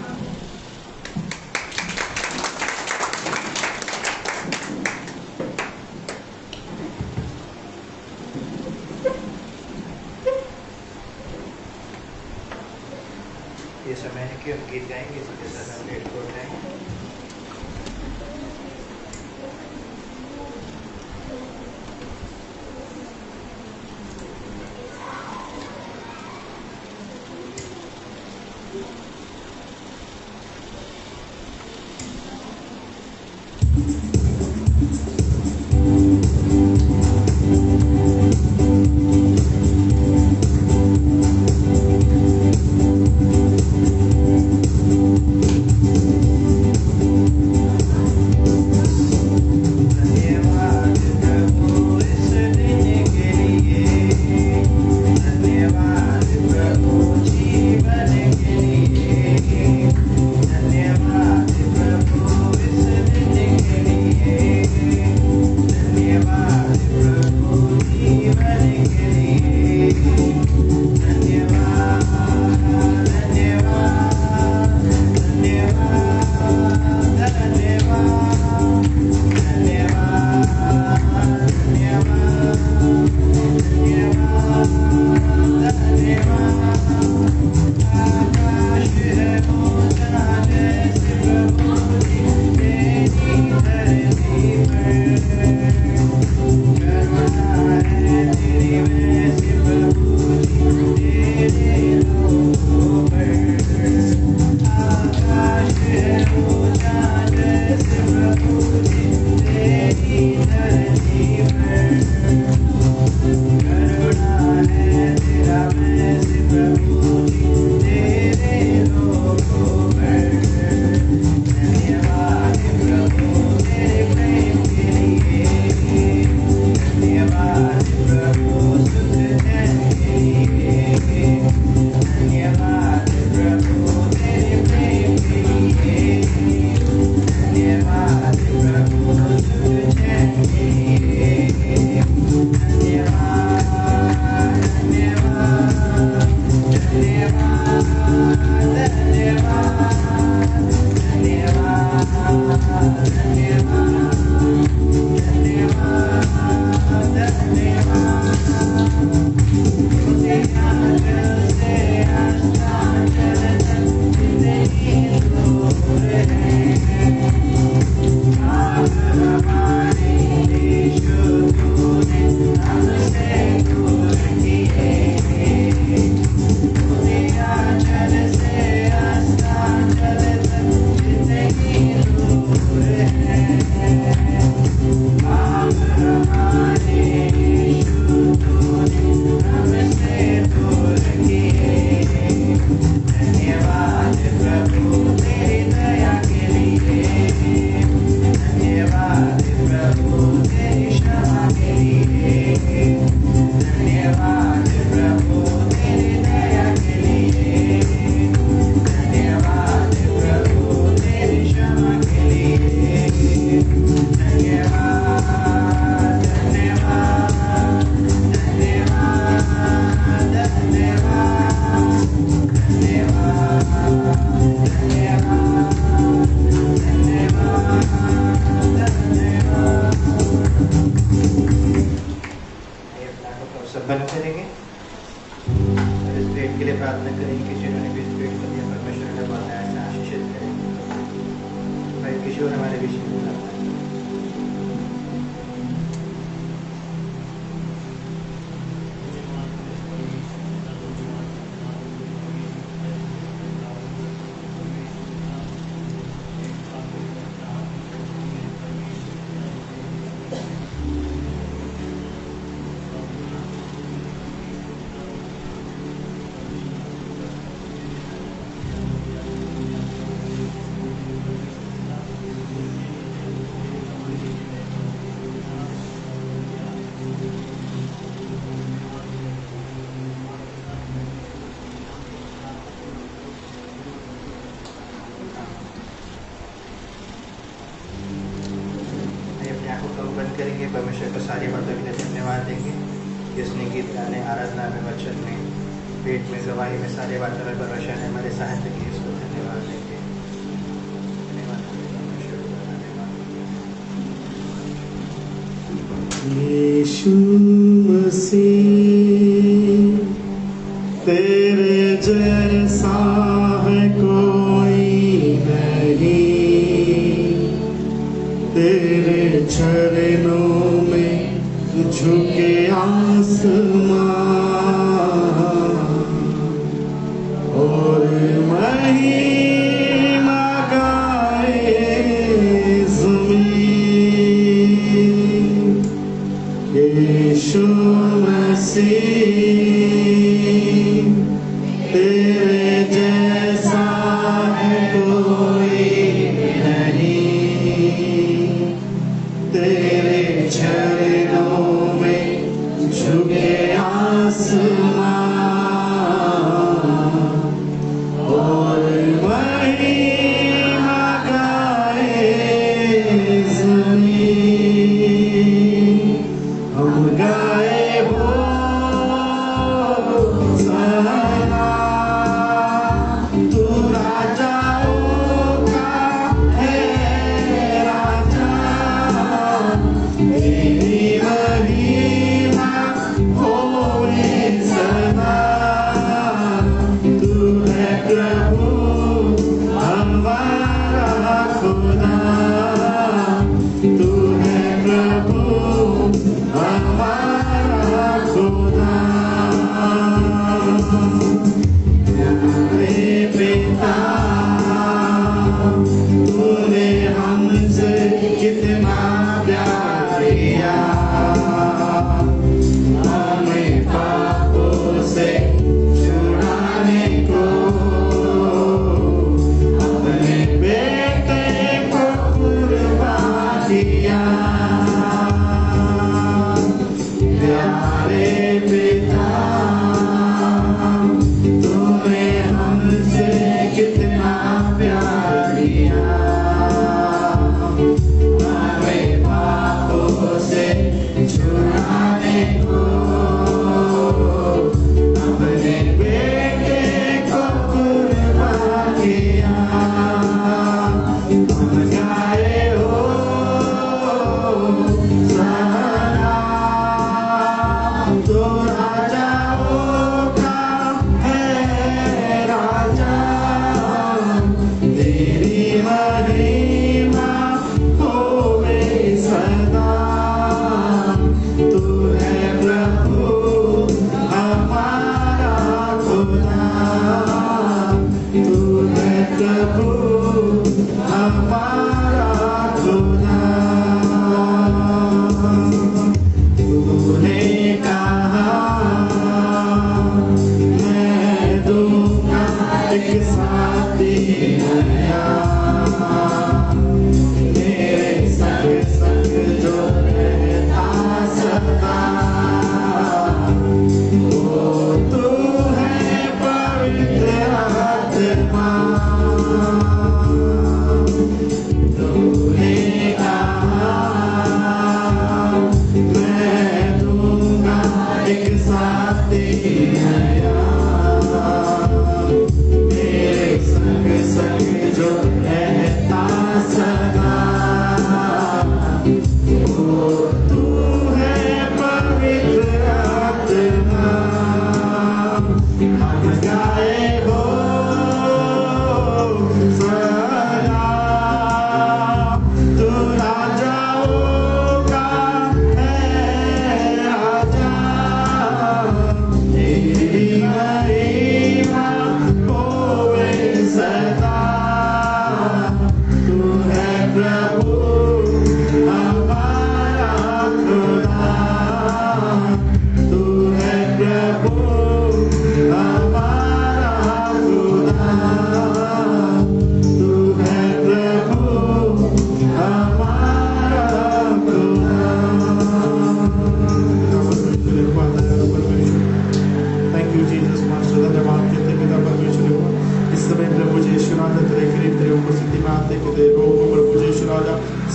ये समय है कि हम गीत गाएंगे, इसके साथ हम लेट हो जाएंगे। अपनी आंखों को बंद करेंगे, परमेश्वर को सारी बातों के लिए धन्यवाद देंगे कि उसने गीत गाने, आराधना में, वचन में, पेट में, गवाही में, सारी बातों में परमेश्वर ने हमारे सहायता की, उसको धन्यवाद देंगे। धन्यवाद परमेश्वर को, धन्यवाद। यीशु मसीह तेरे जैसा है कोई नहीं, तेरे चरणों में झुके आसमां और महिमा गाए ज़मीन। यीशु मसीह तेरे जैसा है कोई नहीं, तेरे चरणों में झुके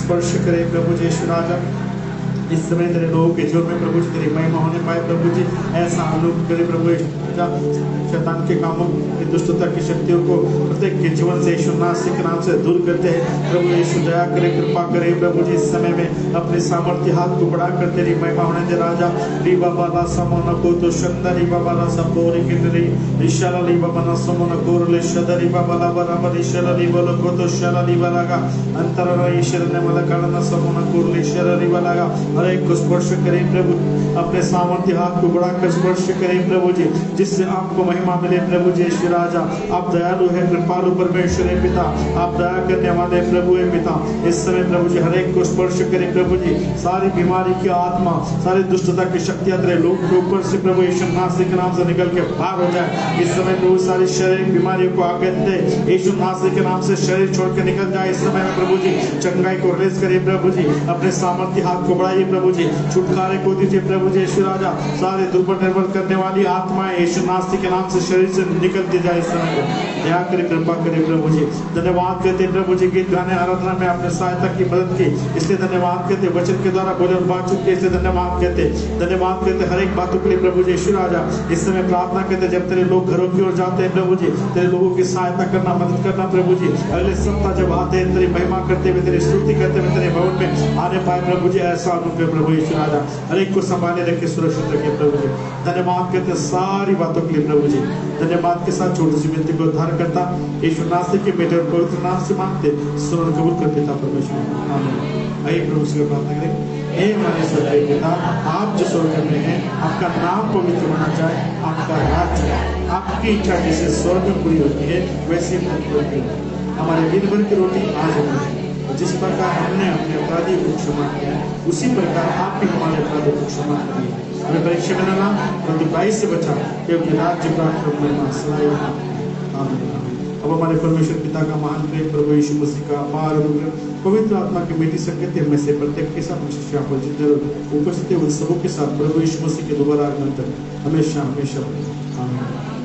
स्पर्श करे प्रभु जी यीशु राजा। इस समय तेरे लोगों के जीवन में प्रभु जी तेरी महिमा होने पाए प्रभु जी, ऐसा अनुभव करे प्रभु यीशु राजा। शैतान के कामों की दुष्टता की शक्तियों को प्रत्येक के जीवन से यीशु नासरी के नाम से दूर करते हैं प्रभु यीशु। दया करे, कृपा करे प्रभु जी, इस समय में अपने सामर्थ्य हाथ को बढ़ाकर तेरी महिमा होने दे राजा। री बाबा ला समोन को तो शंदरी बाबा ला सपोरी कितरी ईशाला ली बाबा ना समोन कोरले शदरी बाबा ला बराबर ईशाला ली बोलो को तो शाला ली बलागा अंतरा ईश्वर ने मला कालना समोन कोरले ईशाला ली बलागा। हर एक को स्पर्श करें प्रभु, अपने सामर्थ्य हाथ को बढ़ाकर स्पर्श करें प्रभु जी, जिससे आपको महिमा मिले प्रभु जी यीशु राजा। आप दयालु है, कृपालु परमेश्वर है पिता, आप दया करने वाले प्रभु है पिता। इस समय प्रभु जी हर एक को स्पर्श करें प्रभु जी, सारी बीमारी की आत्मा, सारी दुष्टता की शक्तियां तेरे लोग के ऊपर से प्रभु यीशु नासरी के नाम से निकल के बाहर हो जाए। इस समय प्रभु सारी शारीरिक बीमारियों को आगे दे यीशु नासरी के नाम से शरीर छोड़ के निकल जाए। इस समय में प्रभु जी चंगाई को रिलीज करिए प्रभु जी, अपने सामर्थ्य हाथ को बढ़ाइए प्रभु जी, छुटकारे को दीजिए प्रभु जी यीशु राजा। सारे दुर्बल निर्बल करने वाली आत्माएं यीशु नासरी के नाम से शरीर से निकलती जाए। इस समय दया करे, कृपा करे प्रभु जी। धन्यवाद करते प्रभु जी, गीत गाने आराधना में आपने सहायता की, मदद की, इसलिए धन्यवाद करते। वचन के द्वारा बोले और बातचीत के इसलिए धन्यवाद करते। धन्यवाद करते हर एक बातों के लिए प्रभु जी यीशु राजा। इस समय प्रार्थना करते जब तेरे लोग घरों की ओर जाते हैं प्रभु जी, तेरे लोगों की सहायता करना, मदद करना प्रभु जी। अगले सप्ताह जब आते हैं तेरी महिमा करते हुए, तेरी स्तुति करते हुए तेरे भवन में आने पाए प्रभु जी, ऐसा अनुग्रह प्रभु यीशु राजा। हर एक को संभाले रखे, सुरक्षित रखे प्रभु जी। धन्यवाद करते सारी बातों के लिए प्रभु जी। धन्यवाद के साथ छोटी सी विनती को उद्धार करता यीशु नासरी के बेटे और पवित्र नाम से मांगते, सुन और कबूल कर पिता परमेश्वर आमीन। आइए प्रभु से प्रार्थना करें। हे हमारे स्वर्गीय पिता, आप जो स्वर्ग में हैं, आपका नाम पवित्र होना जाए, आपका राज्य आए, आपकी इच्छा जैसे स्वर्ग में पूरी होती है वैसे पृथ्वी पर होती है। हमारे दिन भर की रोटी आज हमें, जिस प्रकार हमने अपने अपराधियों को क्षमा किया उसी प्रकार आप भी हमारे अपराधियों को क्षमा करिए। हमें परीक्षा में न लाना परंतु बुराई से बचा, क्योंकि राज्य प्राप्त महिमा सदाई आमीन। अब हमारे परमेश्वर पिता का महान प्रेम, प्रभु यीशु मसीह का अपार अनुग्रह, पवित्र आत्मा की मीठी संगति हमें से प्रत्येक के साथ शिष्या पर जितने उपस्थित उन सबों के साथ प्रभु यीशु मसीह के दोबारा आगमन तक हमेशा हमेशा आमीन।